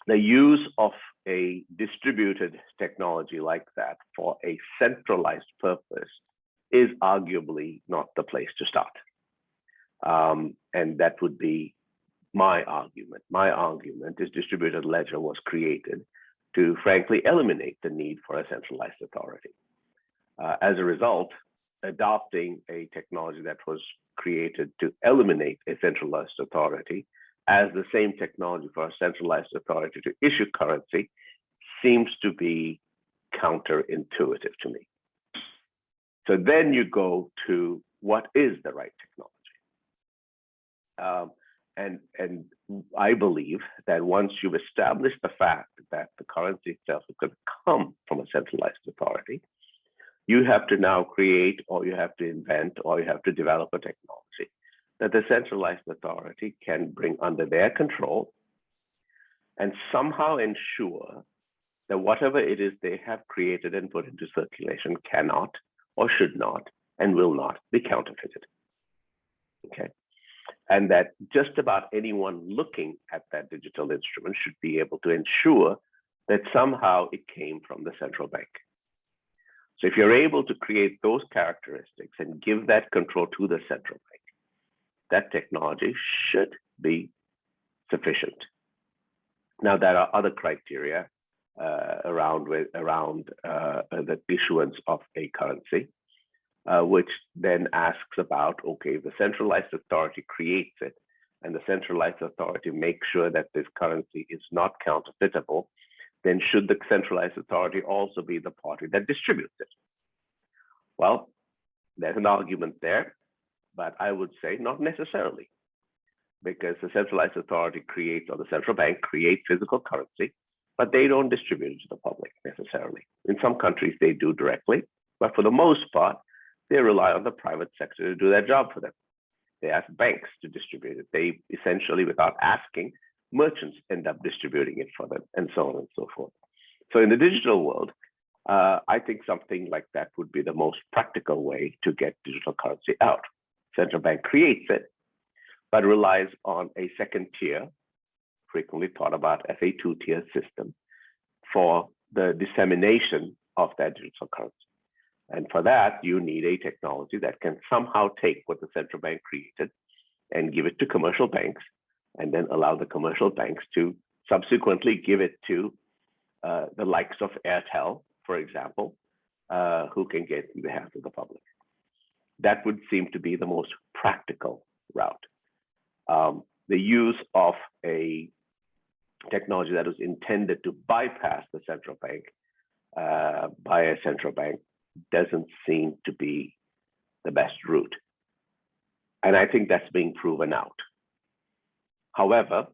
the use of a distributed technology like that for a centralized purpose is arguably not the place to start. And that would be my argument. My argument is distributed ledger was created to frankly eliminate the need for a centralized authority. As a result, adopting a technology that was created to eliminate a centralized authority as the same technology for a centralized authority to issue currency seems to be counterintuitive to me. So then you go to what is the right technology? And I believe that once you've established the fact that the currency itself is going to come from a centralized authority, you have to now create, or you have to invent, or you have to develop a technology that the centralized authority can bring under their control and somehow ensure that whatever it is they have created and put into circulation cannot or should not and will not be counterfeited. Okay. And that just about anyone looking at that digital instrument should be able to ensure that somehow it came from the central bank. So if you're able to create those characteristics and give that control to the central bank, that technology should be sufficient. Now, there are other criteria around the issuance of a currency, which then asks about, okay, if the centralized authority creates it and the centralized authority makes sure that this currency is not counterfeitable, then should the centralized authority also be the party that distributes it? Well, there's an argument there, but I would say not necessarily, because the centralized authority creates, or the central bank creates physical currency, but they don't distribute it to the public necessarily. In some countries, they do directly, but for the most part, they rely on the private sector to do their job for them. They ask banks to distribute it. They essentially, without asking, merchants end up distributing it for them, and so on and so forth. So in the digital world, I think something like that would be the most practical way to get digital currency out. Central bank creates it, but relies on a second tier, frequently thought about as a two-tier system, for the dissemination of that digital currency. And for that, you need a technology that can somehow take what the central bank created and give it to commercial banks, and then allow the commercial banks to subsequently give it to the likes of Airtel, for example, who can get in the hands of the public. That would seem to be the most practical route. The use of a technology that was intended to bypass the central bank by a central bank doesn't seem to be the best route. And I think that's being proven out. However,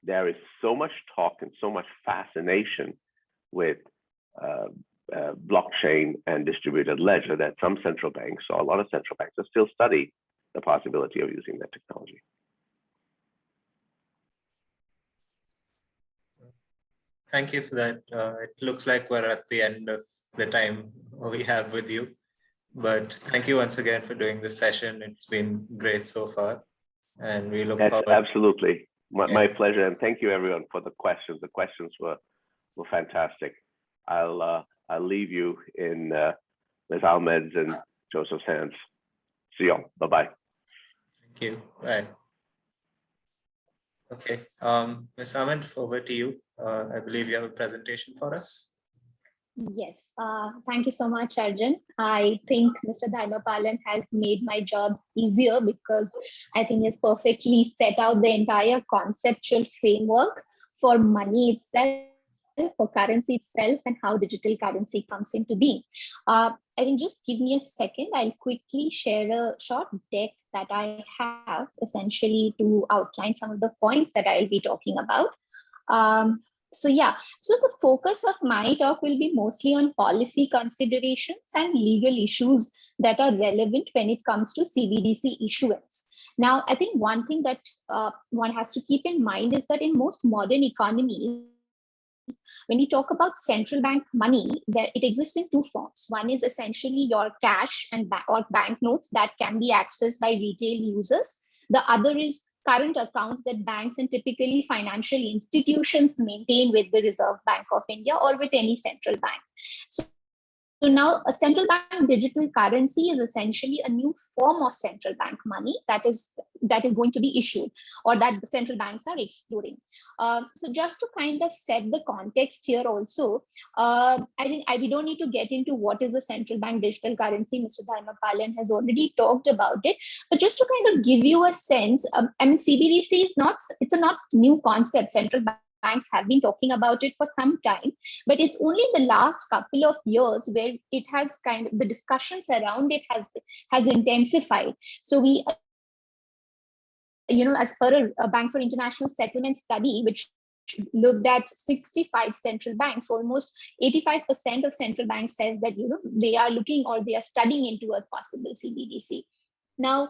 there is so much talk and so much fascination with blockchain and distributed ledger that some central banks, or a lot of central banks, are still studying the possibility of using that technology. Thank you for that. It looks like we're at the end of the time we have with you. But thank you once again for doing this session. It's been great so far. And we look forward. Absolutely. My pleasure. And thank you, everyone, for the questions. The questions were fantastic. I'll leave you in Ms. Ahmed's and Joseph's hands. See you all. Bye-bye. Thank you. Bye. Okay. Ms. Ahmed, over to you. I believe you have a presentation for us. Yes, thank you so much, Arjun. I think Mr. Dharmapalan has made my job easier because I think he's perfectly set out the entire conceptual framework for money itself, for currency itself, and how digital currency comes into being. I think just give me a second. I'll quickly share a short deck that I have essentially to outline some of the points that I'll be talking about. So the focus of my talk will be mostly on policy considerations and legal issues that are relevant when it comes to CBDC issuance. Now, I think one thing that one has to keep in mind is that in most modern economies, when we talk about central bank money, it exists in two forms. One is essentially your cash and or banknotes that can be accessed by retail users. The other is current accounts that banks and typically financial institutions maintain with the Reserve Bank of India or with any central bank. So now a central bank digital currency is essentially a new form of central bank money that is going to be issued, or that the central banks are exploring. So just to kind of set the context here also, I think we don't need to get into what is a central bank digital currency. Mr. Dharmapalan has already talked about it, but just to kind of give you a sense, I mean, CBDC is it's a not new concept. Central banks have been talking about it for some time, but it's only the last couple of years where it has the discussions around it has intensified. So we, as per a Bank for International Settlement study, which looked at 65 central banks, almost 85% of central banks says that they are looking or they are studying into a possible CBDC. Now,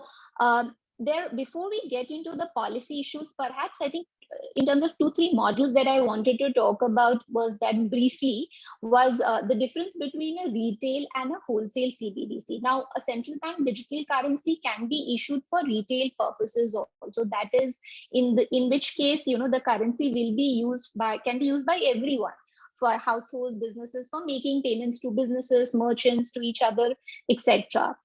before we get into the policy issues, perhaps I think in terms of 2-3 models that I wanted to talk about was the difference between a retail and a wholesale CBDC. Now, a central bank digital currency can be issued for retail purposes also. That is, in which case, the currency can be used by everyone, for households, businesses, for making payments to businesses, merchants, to each other, etc.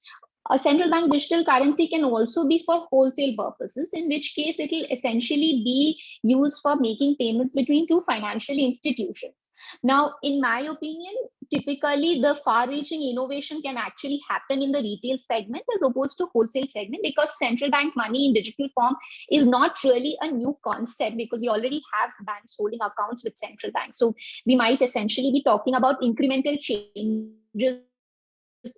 A central bank digital currency can also be for wholesale purposes, in which case it will essentially be used for making payments between two financial institutions. Now, in my opinion, typically the far-reaching innovation can actually happen in the retail segment as opposed to wholesale segment, because central bank money in digital form is not really a new concept, because we already have banks holding accounts with central banks. So we might essentially be talking about incremental changes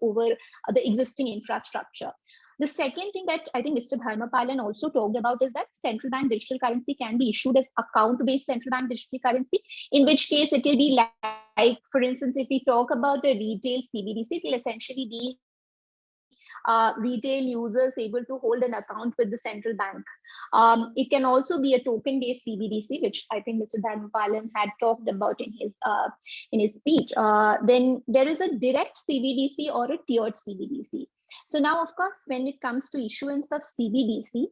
over the existing infrastructure. The second thing that I think Mr. Dharmapalan also talked about is that central bank digital currency can be issued as account-based central bank digital currency, in which case it will be like, for instance, if we talk about a retail CBDC, it will essentially be retail users able to hold an account with the central bank. It can also be a token-based CBDC, which I think Mr. Dharmapalan had talked about in his speech. Then there is a direct CBDC or a tiered CBDC. So now, of course, when it comes to issuance of CBDC,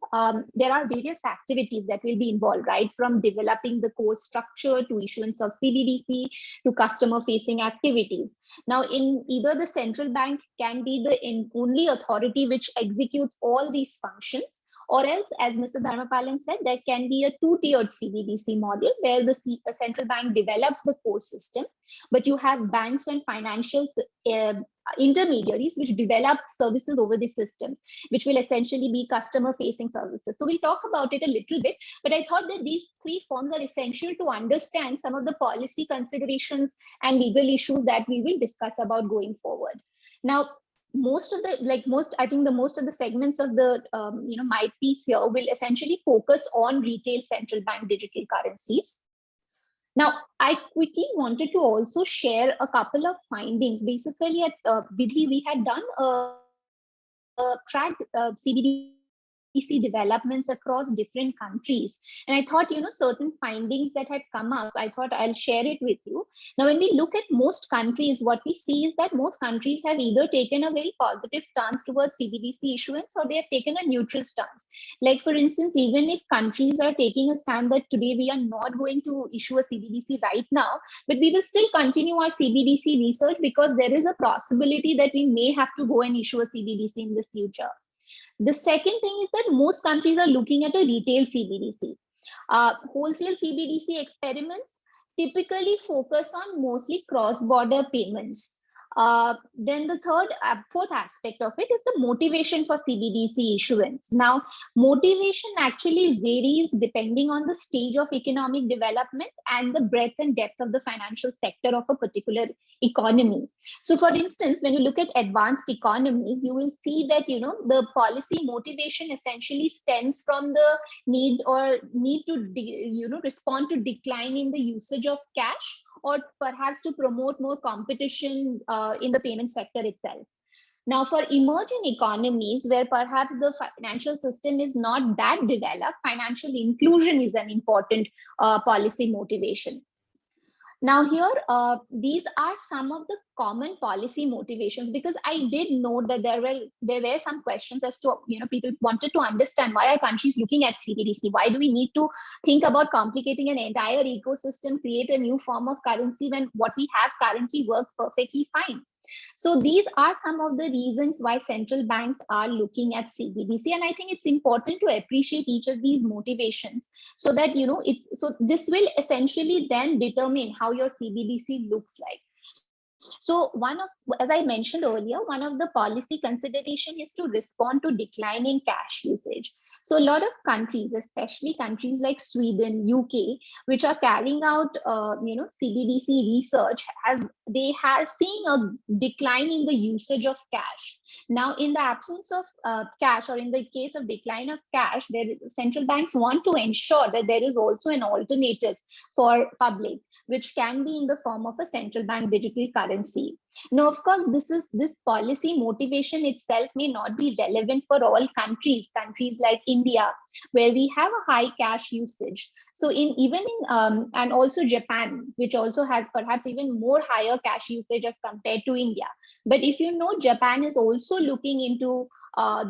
there are various activities that will be involved, right? From developing the core structure to issuance of CBDC to customer-facing activities. Now, in either the central bank can be the only authority which executes all these functions, or else, as Mr. Dharmapalan said, there can be a two-tiered CBDC model where the central bank develops the core system, but you have banks and financial intermediaries which develop services over the systems, which will essentially be customer-facing services. So we'll talk about it a little bit, but I thought that these 3 forms are essential to understand some of the policy considerations and legal issues that we will discuss about going forward. Now, most of the segments of the my piece here will essentially focus on retail central bank digital currencies. Now, I quickly wanted to also share a couple of findings. Basically, at Vidhi, we had done a track CBDC developments across different countries. And I thought, certain findings that had come up, I thought I'll share it with you. Now, when we look at most countries, what we see is that most countries have either taken a very positive stance towards CBDC issuance or they have taken a neutral stance. Like, for instance, even if countries are taking a stand that today we are not going to issue a CBDC right now, but we will still continue our CBDC research because there is a possibility that we may have to go and issue a CBDC in the future. The second thing is that most countries are looking at a retail CBDC. Wholesale CBDC experiments typically focus on mostly cross-border payments. Then the fourth aspect of it is the motivation for CBDC issuance. Now, motivation actually varies depending on the stage of economic development and the breadth and depth of the financial sector of a particular economy. So, for instance, when you look at advanced economies, you will see that the policy motivation essentially stems from the need to respond to decline in the usage of cash, or perhaps to promote more competition in the payment sector itself. Now, for emerging economies where perhaps the financial system is not that developed, financial inclusion is an important policy motivation. Now here, these are some of the common policy motivations, because I did note that there were some questions as to, people wanted to understand why are countries looking at CBDC? Why do we need to think about complicating an entire ecosystem, create a new form of currency when what we have currently works perfectly fine? So these are some of the reasons why central banks are looking at CBDC, and I think it's important to appreciate each of these motivations so that this will essentially then determine how your CBDC looks like. So as I mentioned earlier, one of the policy consideration is to respond to declining cash usage. So a lot of countries, especially countries like Sweden, UK, which are carrying out CBDC research, they are seeing a decline in the usage of cash. Now, in the absence of cash, or in the case of decline of cash, central banks want to ensure that there is also an alternative for public, which can be in the form of a central bank digital currency. Now, of course, this policy motivation itself may not be relevant for all countries like India, where we have a high cash usage. So and also Japan, which also has perhaps even more higher cash usage as compared to India. But if Japan is also looking into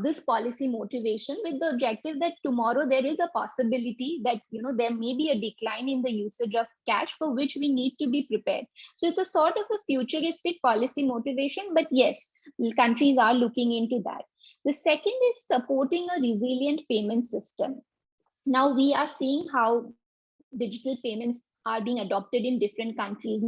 this policy motivation with the objective that tomorrow there is a possibility that there may be a decline in the usage of cash, for which we need to be prepared. So it's a sort of a futuristic policy motivation, but yes, countries are looking into that. The second is supporting a resilient payment system. Now we are seeing how digital payments are being adopted in different countries.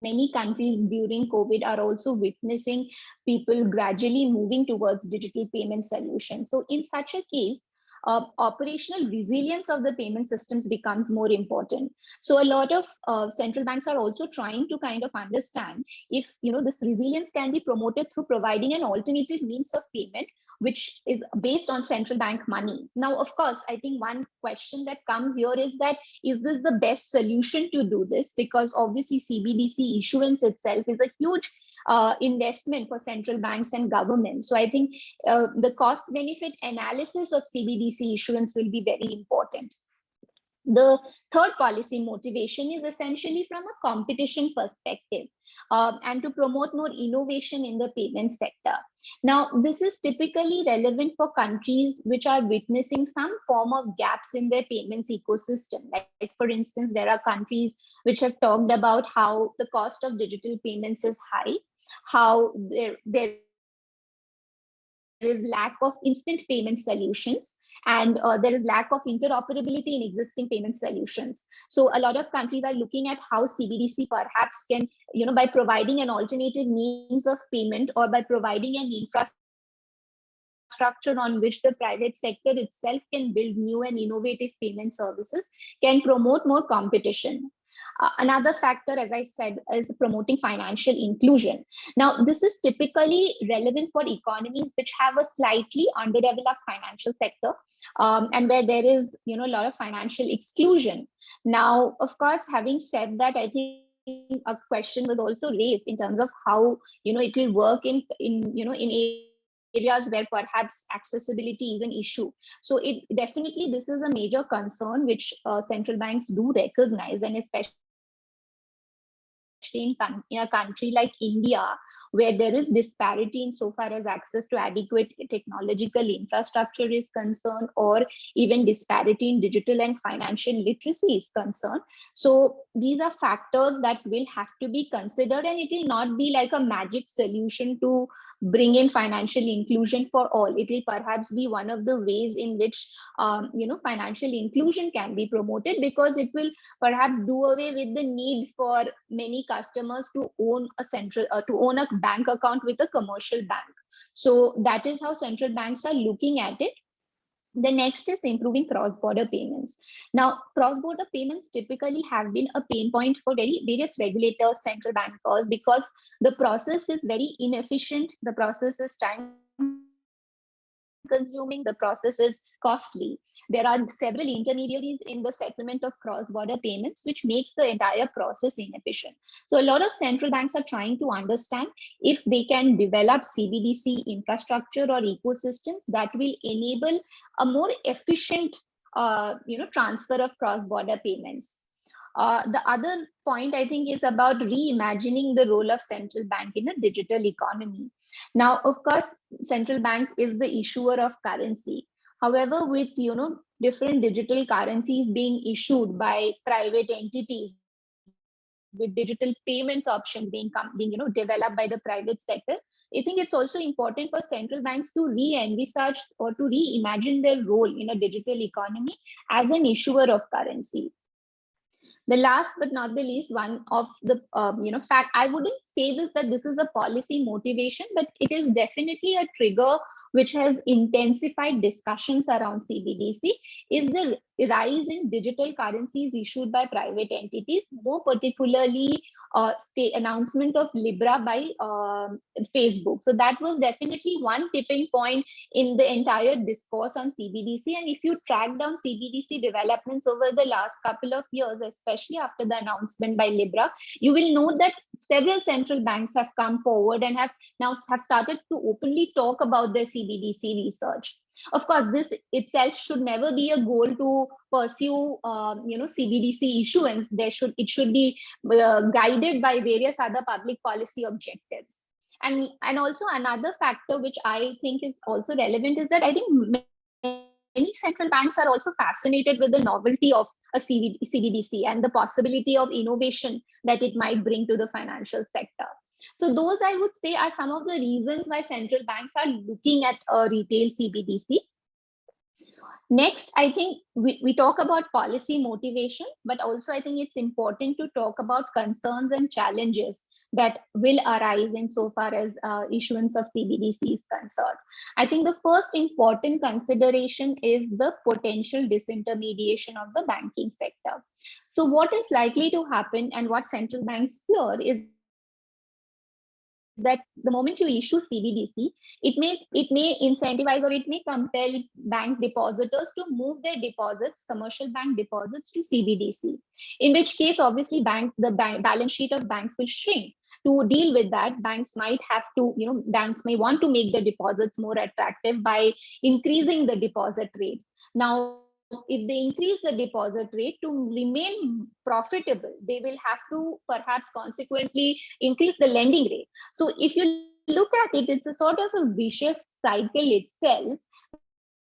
Many countries during COVID are also witnessing people gradually moving towards digital payment solutions. So in such a case, operational resilience of the payment systems becomes more important. So a lot of central banks are also trying to kind of understand if this resilience can be promoted through providing an alternative means of payment, which is based on central bank money. Now, of course, I think one question that comes here is that, is this the best solution to do this? Because obviously CBDC issuance itself is a huge investment for central banks and governments. So I think the cost benefit analysis of CBDC issuance will be very important. The third policy motivation is essentially from a competition perspective and to promote more innovation in the payment sector. Now, this is typically relevant for countries which are witnessing some form of gaps in their payments ecosystem. Like for instance, there are countries which have talked about how the cost of digital payments is high, how there is lack of instant payment solutions, and there is lack of interoperability in existing payment solutions. So a lot of countries are looking at how CBDC perhaps can, by providing an alternative means of payment or by providing an infrastructure on which the private sector itself can build new and innovative payment services, can promote more competition. Another factor, as I said, is promoting financial inclusion. Now, this is typically relevant for economies which have a slightly underdeveloped financial sector, and where there is, a lot of financial exclusion. Now, of course, having said that, I think a question was also raised in terms of how, it will work in areas where perhaps accessibility is an issue. So it definitely, this is a major concern which central banks do recognize, and especially in a country like India, where there is disparity insofar as access to adequate technological infrastructure is concerned, or even disparity in digital and financial literacy is concerned. So these are factors that will have to be considered, and it will not be like a magic solution to bring in financial inclusion for all. It will perhaps be one of the ways in which financial inclusion can be promoted, because it will perhaps do away with the need for many customers to own a bank account with a commercial bank. So that is how central banks are looking at it. The next is improving cross-border payments. Now, cross-border payments typically have been a pain point for various regulators, central bankers, because the process is very inefficient. The process is time-consuming. The process is costly. There are several intermediaries in the settlement of cross-border payments, which makes the entire process inefficient. So a lot of central banks are trying to understand if they can develop CBDC infrastructure or ecosystems that will enable a more efficient transfer of cross-border payments. The other point, I think, is about reimagining the role of central bank in a digital economy. Now, of course, central bank is the issuer of currency. However, with different digital currencies being issued by private entities, with digital payments options being developed by the private sector, I think it's also important for central banks to re-envisage or to reimagine their role in a digital economy as an issuer of currency. The last but not the least, one of the fact, I wouldn't say that this is a policy motivation, but it is definitely a trigger which has intensified discussions around CBDC, is the rise in digital currencies issued by private entities, more particularly announcement of Libra by Facebook. So that was definitely one tipping point in the entire discourse on CBDC. And if you track down CBDC developments over the last couple of years, especially after the announcement by Libra, you will note that several central banks have come forward and have started to openly talk about their CBDC research. Of course, this itself should never be a goal to pursue, CBDC issuance. It should be guided by various other public policy objectives. And also another factor which I think is also relevant is that I think many central banks are also fascinated with the novelty of a CBDC and the possibility of innovation that it might bring to the financial sector. So those, I would say, are some of the reasons why central banks are looking at a retail CBDC. Next, I think we talk about policy motivation, but also I think it's important to talk about concerns and challenges that will arise insofar as issuance of CBDC is concerned. I think the first important consideration is the potential disintermediation of the banking sector. So what is likely to happen and what central banks fear is that the moment you issue CBDC, it may incentivize or it may compel bank depositors to move their deposits, commercial bank deposits, to CBDC. In which case, obviously, the balance sheet of banks will shrink. To deal with that, banks might have to, banks may want to make the deposits more attractive by increasing the deposit rate. Now, if they increase the deposit rate to remain profitable, they will have to perhaps consequently increase the lending rate. So if you look at it, it's a sort of a vicious cycle itself,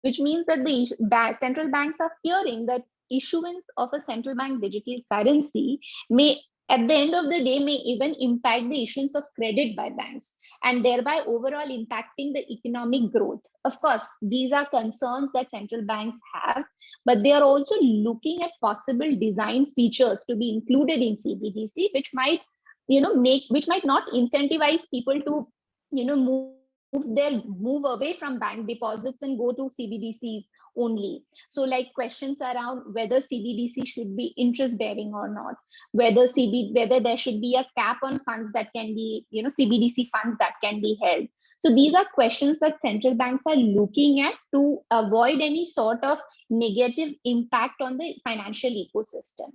which means that the central banks are fearing that issuance of a central bank digital currency may, at the end of the day, may even impact the issuance of credit by banks, and thereby overall impacting the economic growth. Of course, these are concerns that central banks have, but they are also looking at possible design features to be included in CBDC, which might, which might not incentivize people to, move move away from bank deposits and go to CBDCs only. So like questions around whether CBDC should be interest bearing or not, whether there should be a cap on funds that can be, CBDC funds that can be held. So these are questions that central banks are looking at to avoid any sort of negative impact on the financial ecosystem.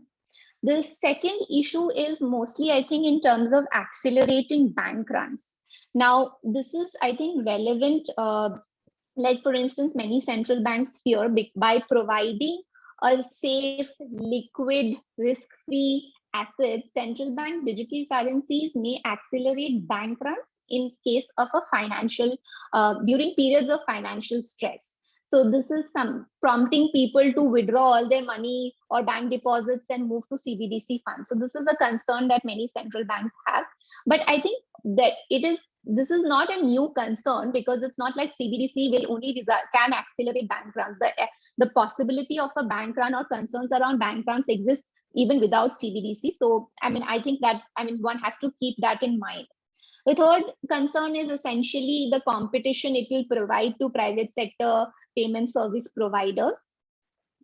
The second issue is mostly, I think, in terms of accelerating bank runs. Now, this is, I think, relevant. Like, for instance, many central banks fear by providing a safe, liquid, risk-free asset, central bank digital currencies may accelerate bank runs in case of a during periods of financial stress. So this is some prompting people to withdraw all their money or bank deposits and move to CBDC funds. So this is a concern that many central banks have. But I think that this is not a new concern, because it's not like CBDC will only can accelerate bank runs. The possibility of a bank run or concerns around bank runs exist even without CBDC. So I think that one has to keep that in mind. The third concern is essentially the competition it will provide to private sector payment service providers.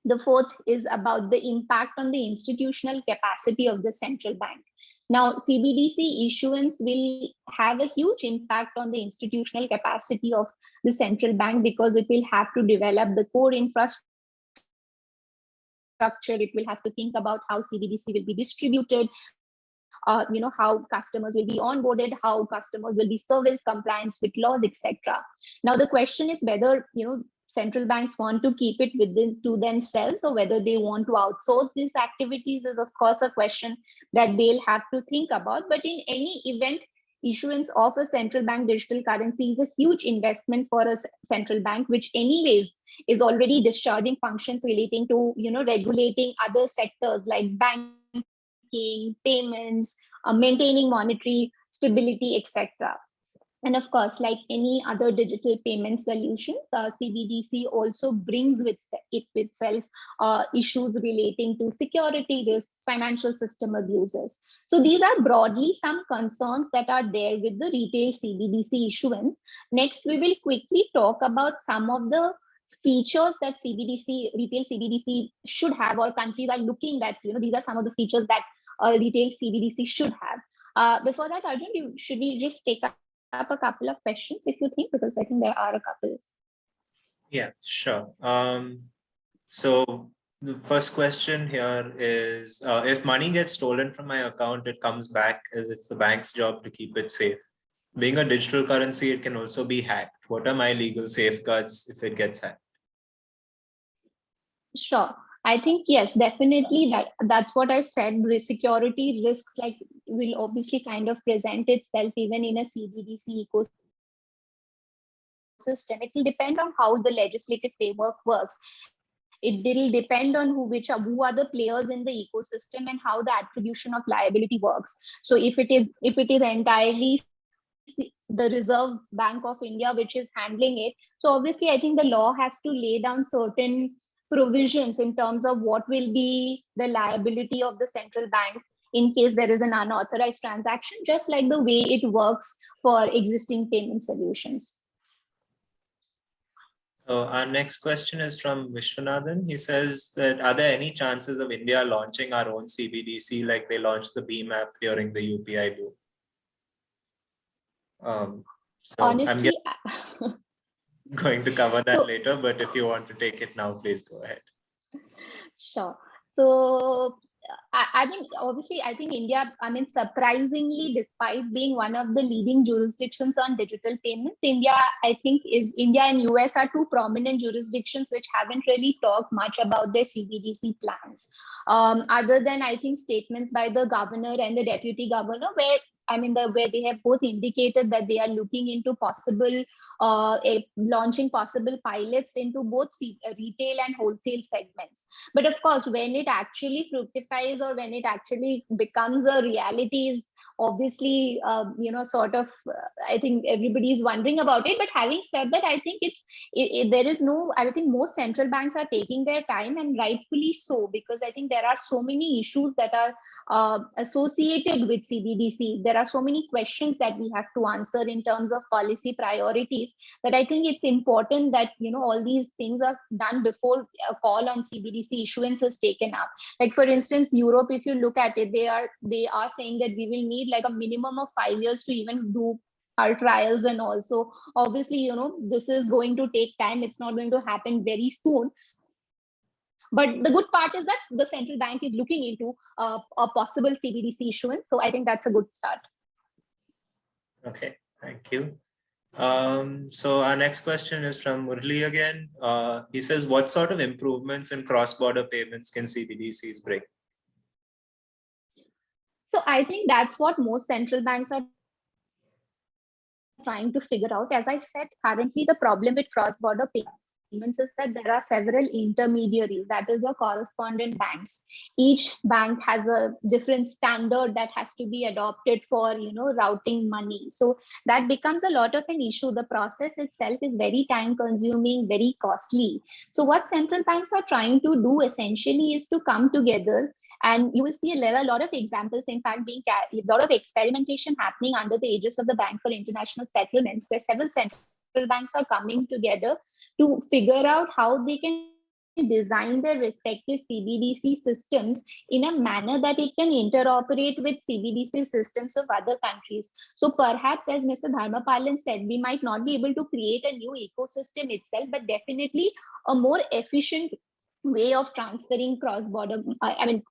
The fourth is about the impact on the institutional capacity of the central bank. Now, CBDC issuance will have a huge impact on the institutional capacity of the central bank, because it will have to develop the core infrastructure. It will have to think about how CBDC will be distributed, how customers will be onboarded, how customers will be serviced, compliance with laws, etc. Now, the question is whether, central banks want to keep it within to themselves, or whether they want to outsource these activities is, of course, a question that they'll have to think about. But in any event, issuance of a central bank digital currency is a huge investment for a central bank, which anyways is already discharging functions relating to, regulating other sectors like banking, payments, maintaining monetary stability, etc. And of course, like any other digital payment solutions, CBDC also brings with itself issues relating to security risks, financial system abuses. So these are broadly some concerns that are there with the retail CBDC issuance. Next, we will quickly talk about some of the features that retail CBDC should have, or countries are looking at. These are some of the features that retail CBDC should have. Before that, Arjun, should we just take up a couple of questions, if you think, because I think there are a couple. Yeah, sure. So the first question here is, if money gets stolen from my account, it comes back, as it's the bank's job to keep it safe. Being a digital currency, it can also be hacked. What are my legal safeguards if it gets hacked? Sure. I think, yes, definitely that's what I said. The security risks will obviously kind of present itself even in a CBDC ecosystem. It will depend on how the legislative framework works. It will depend on who are the players in the ecosystem and how the attribution of liability works. So if it is entirely the Reserve Bank of India which is handling it, so obviously I think the law has to lay down certain provisions in terms of what will be the liability of the central bank in case there is an unauthorized transaction, just like the way it works for existing payment solutions. So our next question is from Vishwanathan. He says that, are there any chances of India launching our own CBDC like they launched the BHIM app during the UPI boom? So honestly, I'm going to cover that later, but if you want to take it now, please go ahead. Sure. So obviously, I think India, surprisingly, despite being one of the leading jurisdictions on digital payments, India and US are two prominent jurisdictions which haven't really talked much about their CBDC plans. Other than, I think, statements by the governor and the deputy governor, where they have both indicated that they are looking into launching possible pilots into both retail and wholesale segments. But of course, when it actually fructifies or when it actually becomes a reality is obviously, I think everybody is wondering about it. But having said that, I think I think most central banks are taking their time, and rightfully so, because I think there are so many issues that are associated with CBDC. there are so many questions that we have to answer in terms of policy priorities, that I think it's important that, all these things are done before a call on CBDC issuance is taken up. Like, for instance, Europe, if you look at it, they are saying that we will need like a minimum of 5 years to even do our trials. And also, obviously, this is going to take time. It's not going to happen very soon. But the good part is that the central bank is looking into a possible CBDC issuance. So I think that's a good start. Okay, thank you. So our next question is from Murli again. He says, what sort of improvements in cross-border payments can CBDCs bring? So I think that's what most central banks are trying to figure out. As I said, currently the problem with cross-border payments is that there are several intermediaries, that is your correspondent banks. Each bank has a different standard that has to be adopted for, routing money. So that becomes a lot of an issue. The process itself is very time consuming, very costly. So what central banks are trying to do essentially is to come together. And you will see there are a lot of examples, in fact, a lot of experimentation happening under the aegis of the Bank for International Settlements, where several central banks are coming together to figure out how they can design their respective CBDC systems in a manner that it can interoperate with CBDC systems of other countries. So perhaps, as Mr. Dharmapalan said, we might not be able to create a new ecosystem itself, but definitely a more efficient way of transferring cross-border,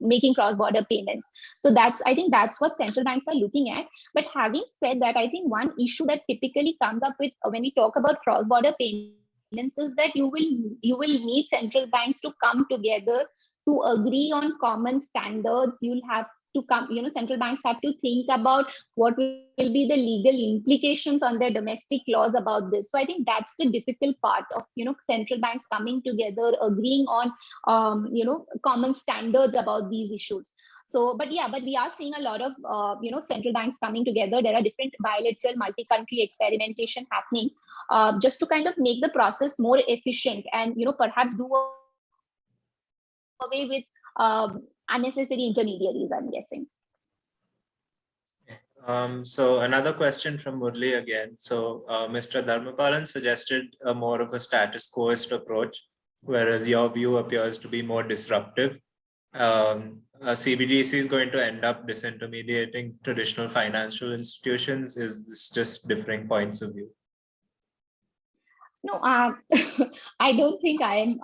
making cross-border payments. So I think that's what central banks are looking at. But having said that, I think one issue that typically comes up with when we talk about cross-border payments is that you will need central banks to come together to agree on common standards. You'll have to come, central banks have to think about what will be the legal implications on their domestic laws about this. So I think that's the difficult part of, central banks coming together, agreeing on, common standards about these issues. So, but we are seeing a lot of, central banks coming together. There are different bilateral, multi-country experimentation happening, just to kind of make the process more efficient and, perhaps do away with unnecessary intermediaries, I'm guessing. So another question from Murli again. So Mr. Dharmapalan suggested more of a status quoist approach, whereas your view appears to be more disruptive. CBDC is going to end up disintermediating traditional financial institutions. Is this just differing points of view? No, I don't think I am.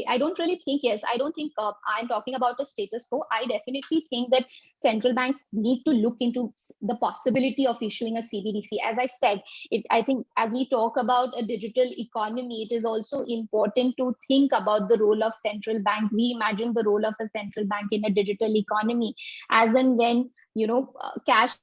I don't really think, I don't think I'm talking about a status quo. I definitely think that central banks need to look into the possibility of issuing a CBDC. As I said, I think as we talk about a digital economy, it is also important to think about the role of central bank. We imagine the role of a central bank in a digital economy, as and when, cash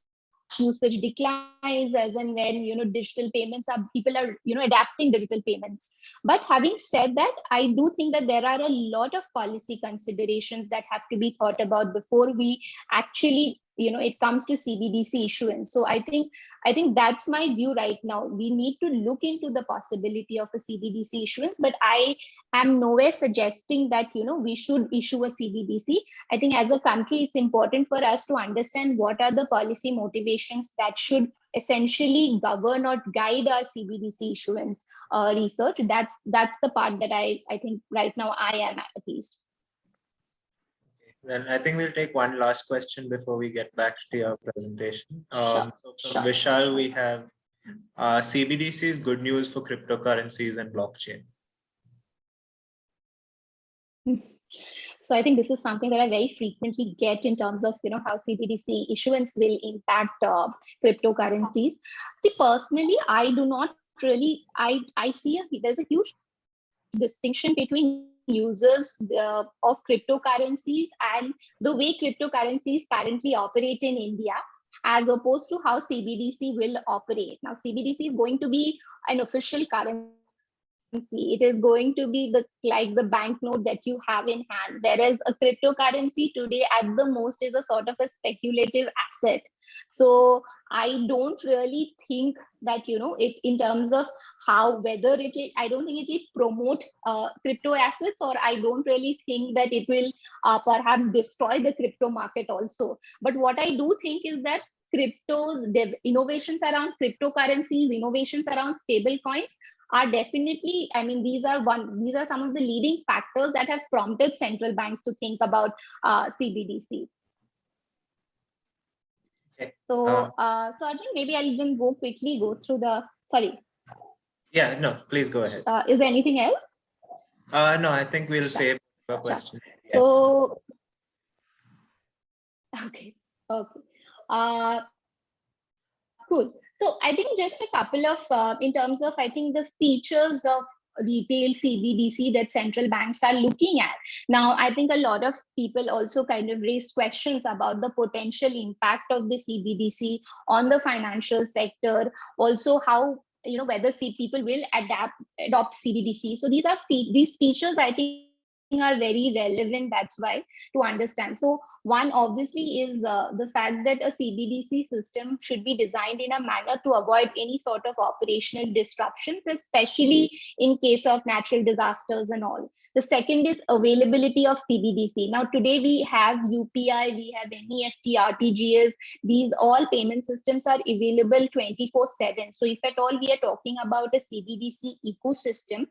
usage declines, as and when digital payments people are adapting digital payments. But having said that, I do think that there are a lot of policy considerations that have to be thought about before we actually it comes to CBDC issuance. So I think that's my view right now. We need to look into the possibility of a CBDC issuance, but I am nowhere suggesting that we should issue a CBDC. I think as a country, it's important for us to understand what are the policy motivations that should essentially govern or guide our CBDC issuance research. That's the part that I think right now I am at least. Then I think we'll take one last question before we get back to your presentation. Sure. So from Vishal, we have CBDCs, good news for cryptocurrencies and blockchain. So I think this is something that I very frequently get in terms of how CBDC issuance will impact cryptocurrencies. See, personally, I do not really. I see there's a huge distinction between users of cryptocurrencies and the way cryptocurrencies currently operate in India, as opposed to how CBDC will operate. Now, CBDC is going to be an official currency It is going to be like the banknote that you have in hand, whereas a cryptocurrency today at the most is a sort of a speculative asset. So I don't really think that, it in terms of whether I don't think it will promote crypto assets, or I don't really think that it will perhaps destroy the crypto market also. But what I do think is that innovations around cryptocurrencies, innovations around stable coins are definitely, these are some of the leading factors that have prompted central banks to think about CBDC. Okay. So Arjun, maybe I'll even go through the, sorry. Yeah, no, please go ahead. Is there anything else? No, I think we'll save a question. Yeah. So, okay. Cool. So I think just a couple of, in terms of, I think the features of retail CBDC that central banks are looking at. Now, I think a lot of people also kind of raised questions about the potential impact of the CBDC on the financial sector. Also, how, whether people will adopt CBDC. So these features, I think, are very relevant. That's why, to understand. So one obviously is the fact that a CBDC system should be designed in a manner to avoid any sort of operational disruptions, especially in case of natural disasters and all. The second is availability of CBDC. Now today we have UPI, we have NEFT, RTGS. These all payment systems are available 24/7. So if at all we are talking about a CBDC ecosystem,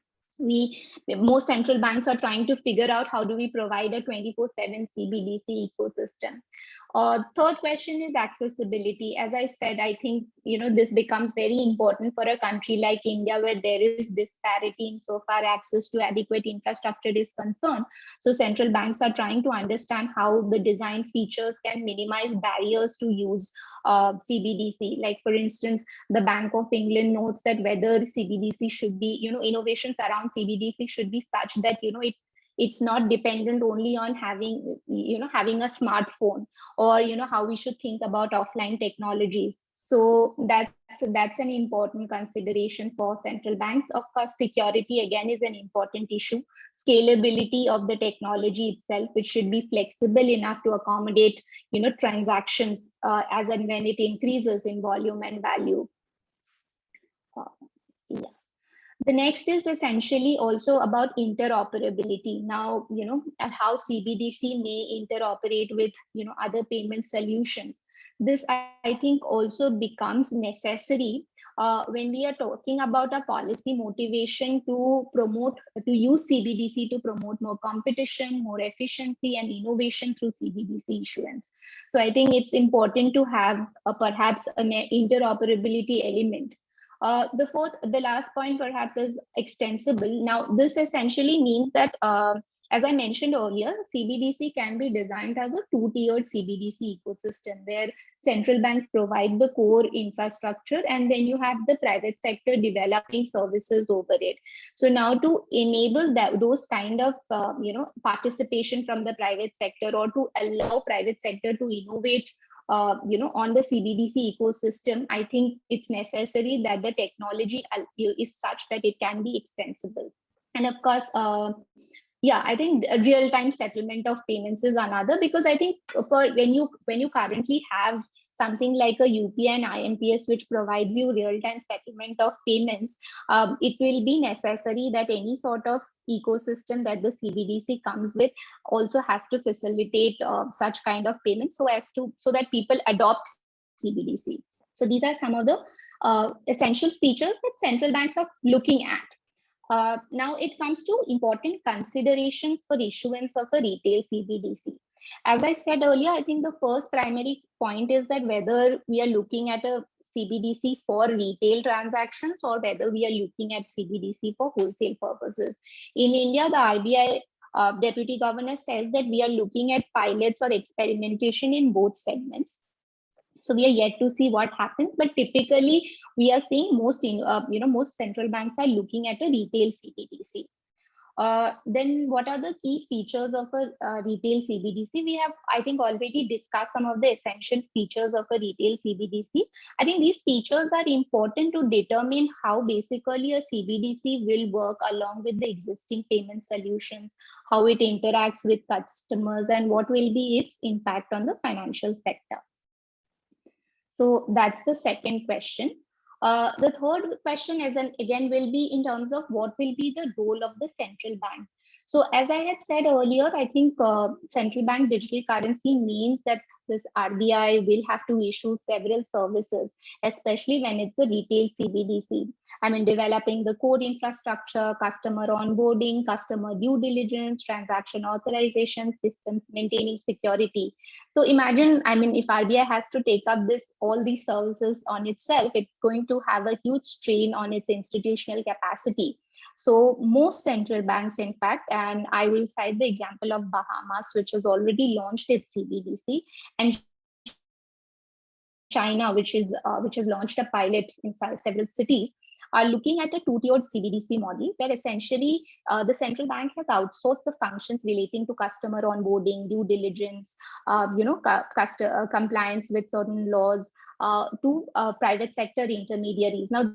most central banks are trying to figure out how do we provide a 24/7 CBDC ecosystem. Third question is accessibility. As I said, I think this becomes very important for a country like India, where there is disparity insofar access to adequate infrastructure is concerned. So central banks are trying to understand how the design features can minimize barriers to use CBDC. Like for instance, the Bank of England notes that whether CBDC should be, innovations around CBDC should be such that it's not dependent only on having a smartphone, or how we should think about offline technologies. So that's an important consideration for central banks. Of course, security again is an important issue. Scalability of the technology itself, which should be flexible enough to accommodate transactions as and when it increases in volume and value. Yeah. The next is essentially also about interoperability. Now, how CBDC may interoperate with, other payment solutions. This, I think, also becomes necessary when we are talking about a policy motivation to use CBDC to promote more competition, more efficiency, and innovation through CBDC issuance. So I think it's important to have perhaps an interoperability element. The last point perhaps is extensible. Now, this essentially means that, as I mentioned earlier, CBDC can be designed as a two-tiered CBDC ecosystem, where central banks provide the core infrastructure, and then you have the private sector developing services over it. So now to enable those kind of participation from the private sector, or to allow private sector to innovate on the CBDC ecosystem, I think it's necessary that the technology is such that it can be extensible. And of course, I think real-time settlement of payments is another, because I think when you currently have something like a UPI and IMPS, which provides you real-time settlement of payments, it will be necessary that any sort of ecosystem that the CBDC comes with also has to facilitate such kind of payments, so that people adopt CBDC. So these are some of the essential features that central banks are looking at. Now it comes to important considerations for issuance of a retail CBDC. As I said earlier, I think the first primary point is that whether we are looking at a CBDC for retail transactions, or whether we are looking at CBDC for wholesale purposes. In India, the RBI Deputy Governor says that we are looking at pilots or experimentation in both segments. So we are yet to see what happens, but typically we are seeing most central banks are looking at a retail CBDC. Then what are the key features of a retail CBDC? We have, I think, already discussed some of the essential features of a retail CBDC. I think these features are important to determine how basically a CBDC will work along with the existing payment solutions, how it interacts with customers, and what will be its impact on the financial sector. So that's the second question. The third question again will be in terms of what will be the role of the central bank. So as I had said earlier, I think central bank digital currency means that this RBI will have to issue several services, especially when it's a retail CBDC. I mean, developing the core infrastructure, customer onboarding, customer due diligence, transaction authorization systems, maintaining security. So imagine, I mean, if RBI has to take up all these services on itself, it's going to have a huge strain on its institutional capacity. So most central banks, in fact, and I will cite the example of Bahamas, which has already launched its CBDC, and China, which has launched a pilot in several cities, are looking at a two-tiered CBDC model, where essentially the central bank has outsourced the functions relating to customer onboarding, due diligence, compliance with certain laws to private sector intermediaries. Now,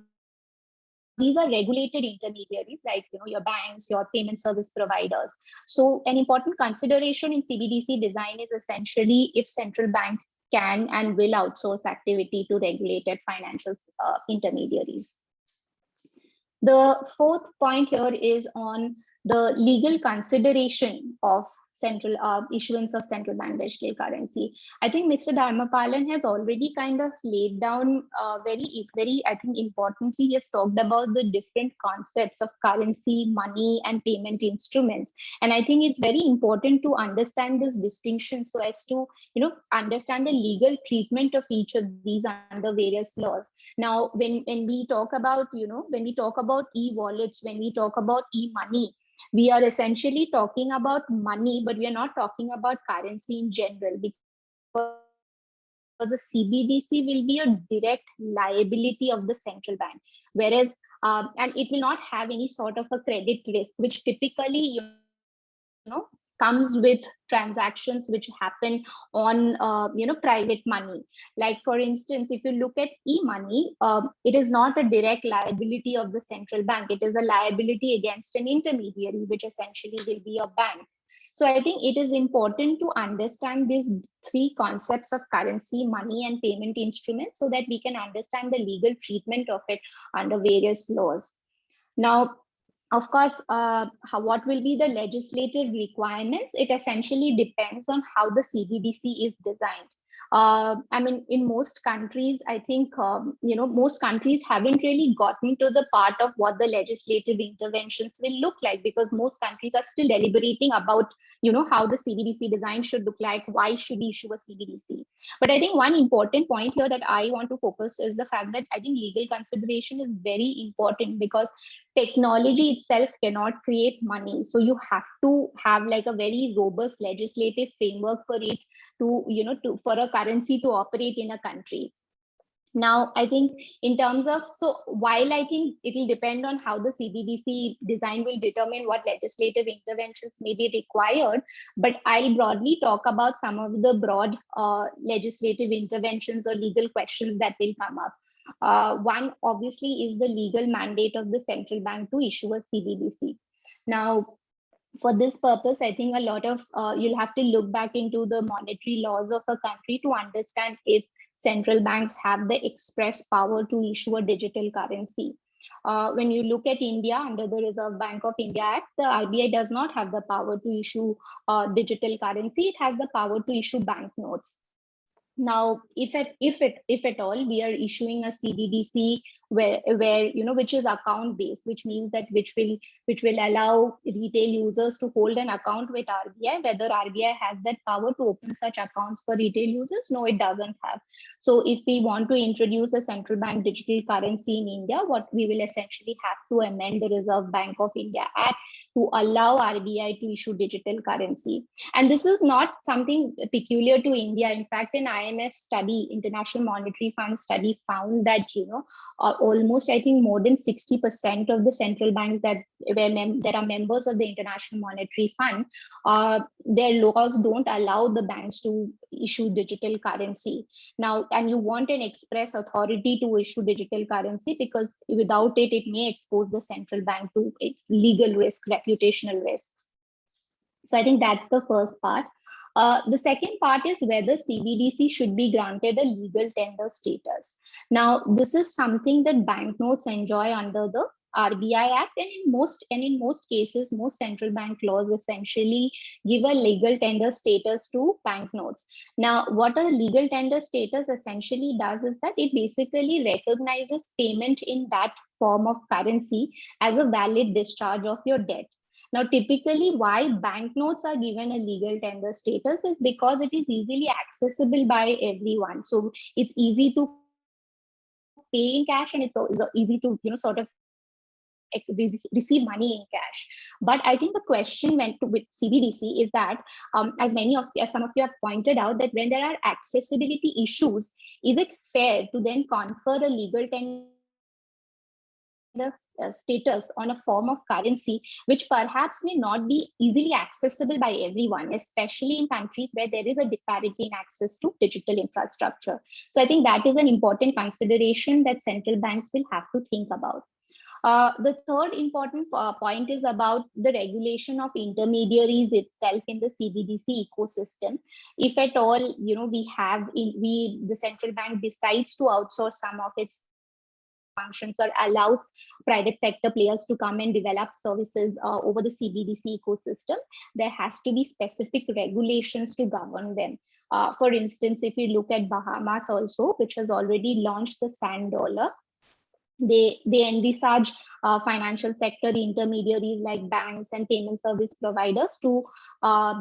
these are regulated intermediaries like your banks, your payment service providers. So an important consideration in CBDC design is essentially if central bank can and will outsource activity to regulated financial intermediaries. The fourth point here is on the legal consideration of central issuance of central bank digital currency. I think Mr. Dharmapalan has already kind of laid down very, I think importantly, he has talked about the different concepts of currency, money, and payment instruments. And I think it's very important to understand this distinction so as to, understand the legal treatment of each of these under various laws. Now, when we talk about, when we talk about e-wallets, when we talk about e-money, we are essentially talking about money, but we are not talking about currency in general, because the CBDC will be a direct liability of the central bank, whereas and it will not have any sort of a credit risk, which typically comes with transactions which happen on private money. Like for instance, if you look at e-money, it is not a direct liability of the central bank. It is a liability against an intermediary, which essentially will be a bank. So I think it is important to understand these three concepts of currency, money, and payment instruments so that we can understand the legal treatment of it under various laws. Now, of course, what will be the legislative requirements? It essentially depends on how the CBDC is designed. I mean, in most countries, I think, most countries haven't really gotten to the part of what the legislative interventions will look like, because most countries are still deliberating about, how the CBDC design should look like, why should we issue a CBDC. But I think one important point here that I want to focus is the fact that I think legal consideration is very important, because technology itself cannot create money. So you have to have like a very robust legislative framework for it to, for a currency to operate in a country. Now, I think in terms of, so while I think it will depend on how the CBDC design will determine what legislative interventions may be required, but I'll broadly talk about some of the broad legislative interventions or legal questions that will come up. One obviously is the legal mandate of the central bank to issue a CBDC. Now, for this purpose, I think a lot of, you'll have to look back into the monetary laws of a country to understand if central banks have the express power to issue a digital currency. When you look at India under the Reserve Bank of India Act, the RBI does not have the power to issue digital currency. It has the power to issue banknotes. Now, if at all we are issuing a CBDC where which is account based, which means that which will allow retail users to hold an account with RBI, whether RBI has that power to open such accounts for retail users? No, it doesn't have. So if we want to introduce a central bank digital currency in India, what we will essentially have to amend the Reserve Bank of India Act to allow RBI to issue digital currency. And this is not something peculiar to India. In fact, an IMF study, International Monetary Fund study, found that almost, I think, more than 60% of the central banks that are members of the International Monetary Fund, their laws don't allow the banks to issue digital currency. Now, and you want an express authority to issue digital currency, because without it, it may expose the central bank to legal risk, reputational risks. So I think that's the first part. The second part is whether CBDC should be granted a legal tender status. Now, this is something that banknotes enjoy under the RBI Act, and in most cases, most central bank laws essentially give a legal tender status to banknotes. Now, what a legal tender status essentially does is that it basically recognizes payment in that form of currency as a valid discharge of your debt. Now, typically, why banknotes are given a legal tender status is because it is easily accessible by everyone. So it's easy to pay in cash, and it's easy to sort of receive money in cash. But I think the question with CBDC is that, as some of you have pointed out, that when there are accessibility issues, is it fair to then confer a legal tender status on a form of currency which perhaps may not be easily accessible by everyone, especially in countries where there is a disparity in access to digital infrastructure? So I think that is an important consideration that central banks will have to think about. The third important point is about the regulation of intermediaries itself in the CBDC ecosystem. If at all, the central bank decides to outsource some of its functions or allows private sector players to come and develop services over the CBDC ecosystem, there has to be specific regulations to govern them. For instance, if you look at Bahamas also, which has already launched the sand dollar, they envisage financial sector intermediaries like banks and payment service providers to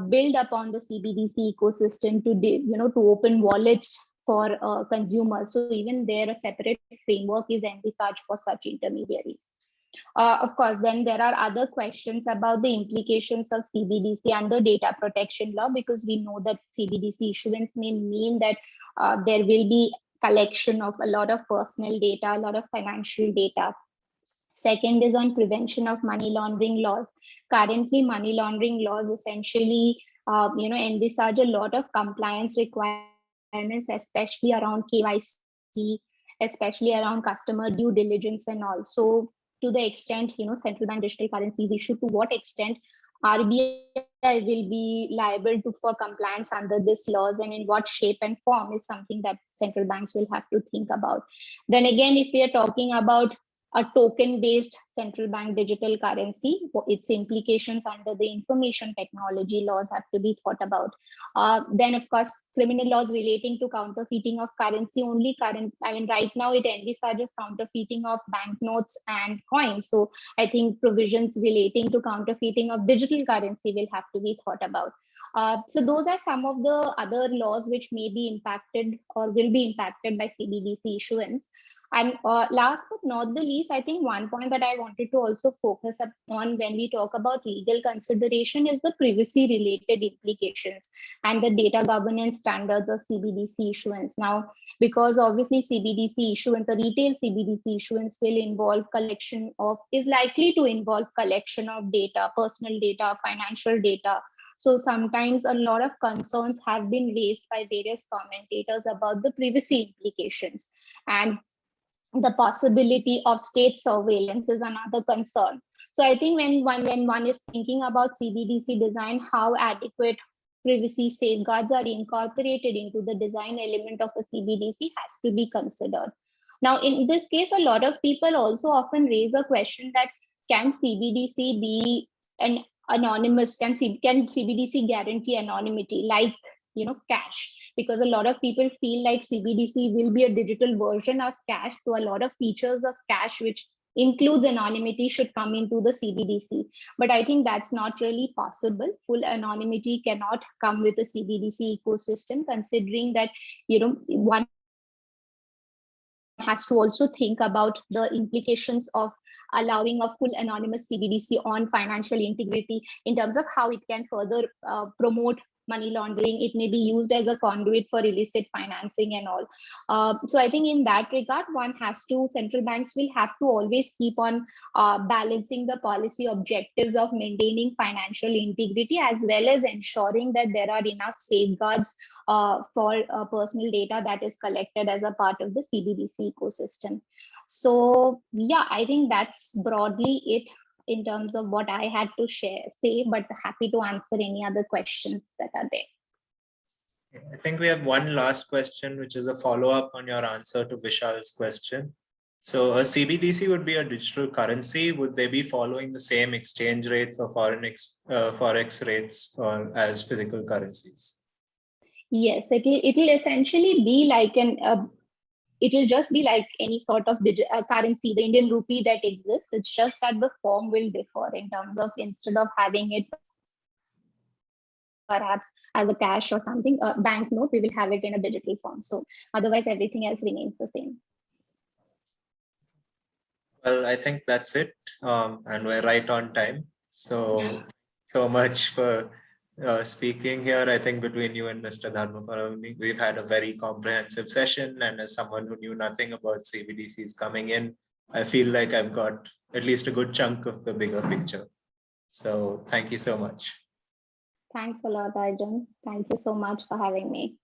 build upon the CBDC ecosystem to open wallets for consumers. So even there, a separate framework is envisaged for such intermediaries. Of course, then there are other questions about the implications of CBDC under data protection law, because we know that CBDC issuance may mean that there will be collection of a lot of personal data, a lot of financial data. Second is on prevention of money laundering laws. Currently, money laundering laws essentially, envisage a lot of compliance requirements, especially around KYC, especially around customer due diligence, and also to the extent, central bank digital currencies issue, to what extent RBI will be liable for compliance under this laws, and in what shape and form is something that central banks will have to think about. Then again, if we are talking about a token-based central bank digital currency, its implications under the information technology laws have to be thought about. Then, of course, criminal laws relating to counterfeiting of currency right now it envisages counterfeiting of banknotes and coins. So I think provisions relating to counterfeiting of digital currency will have to be thought about. So those are some of the other laws which may be impacted or will be impacted by CBDC issuance. And last but not the least, I think one point that I wanted to also focus on when we talk about legal consideration is the privacy related implications and the data governance standards of CBDC issuance. Now, because obviously CBDC issuance, a retail CBDC issuance is likely to involve collection of data, personal data, financial data. So sometimes a lot of concerns have been raised by various commentators about the privacy implications, and the possibility of state surveillance is another concern. So I think when one is thinking about CBDC design, how adequate privacy safeguards are incorporated into the design element of a CBDC has to be considered. Now, in this case, a lot of people also often raise a question that can CBDC be an anonymous? Can CBDC guarantee anonymity like cash? Because a lot of people feel like CBDC will be a digital version of cash, so a lot of features of cash which includes anonymity should come into the CBDC. But I think that's not really possible. Full anonymity cannot come with a CBDC ecosystem, considering that one has to also think about the implications of allowing a full anonymous CBDC on financial integrity in terms of how it can further promote money laundering. It may be used as a conduit for illicit financing and all. So I think in that regard, central banks will have to always keep on balancing the policy objectives of maintaining financial integrity, as well as ensuring that there are enough safeguards for personal data that is collected as a part of the CBDC ecosystem. So yeah, I think that's broadly it in terms of what I had to say, but happy to answer any other questions that are there. I think we have one last question, which is a follow-up on your answer to Vishal's question. So a CBDC would be a digital currency. Would they be following the same exchange rates or forex rates as physical currencies? Yes, it'll essentially be like it will just be like any sort of currency, the Indian rupee that exists. It's just that the form will differ in terms of, instead of having it perhaps as a cash or something, a banknote, we will have it in a digital form. So otherwise, everything else remains the same. Well, I think that's it. And we're right on time. So much for speaking here. I think between you and Mr. Dharmapalan, we've had a very comprehensive session. And as someone who knew nothing about CBDCs coming in, I feel like I've got at least a good chunk of the bigger picture. So thank you so much. Thanks a lot, Arjun. Thank you so much for having me.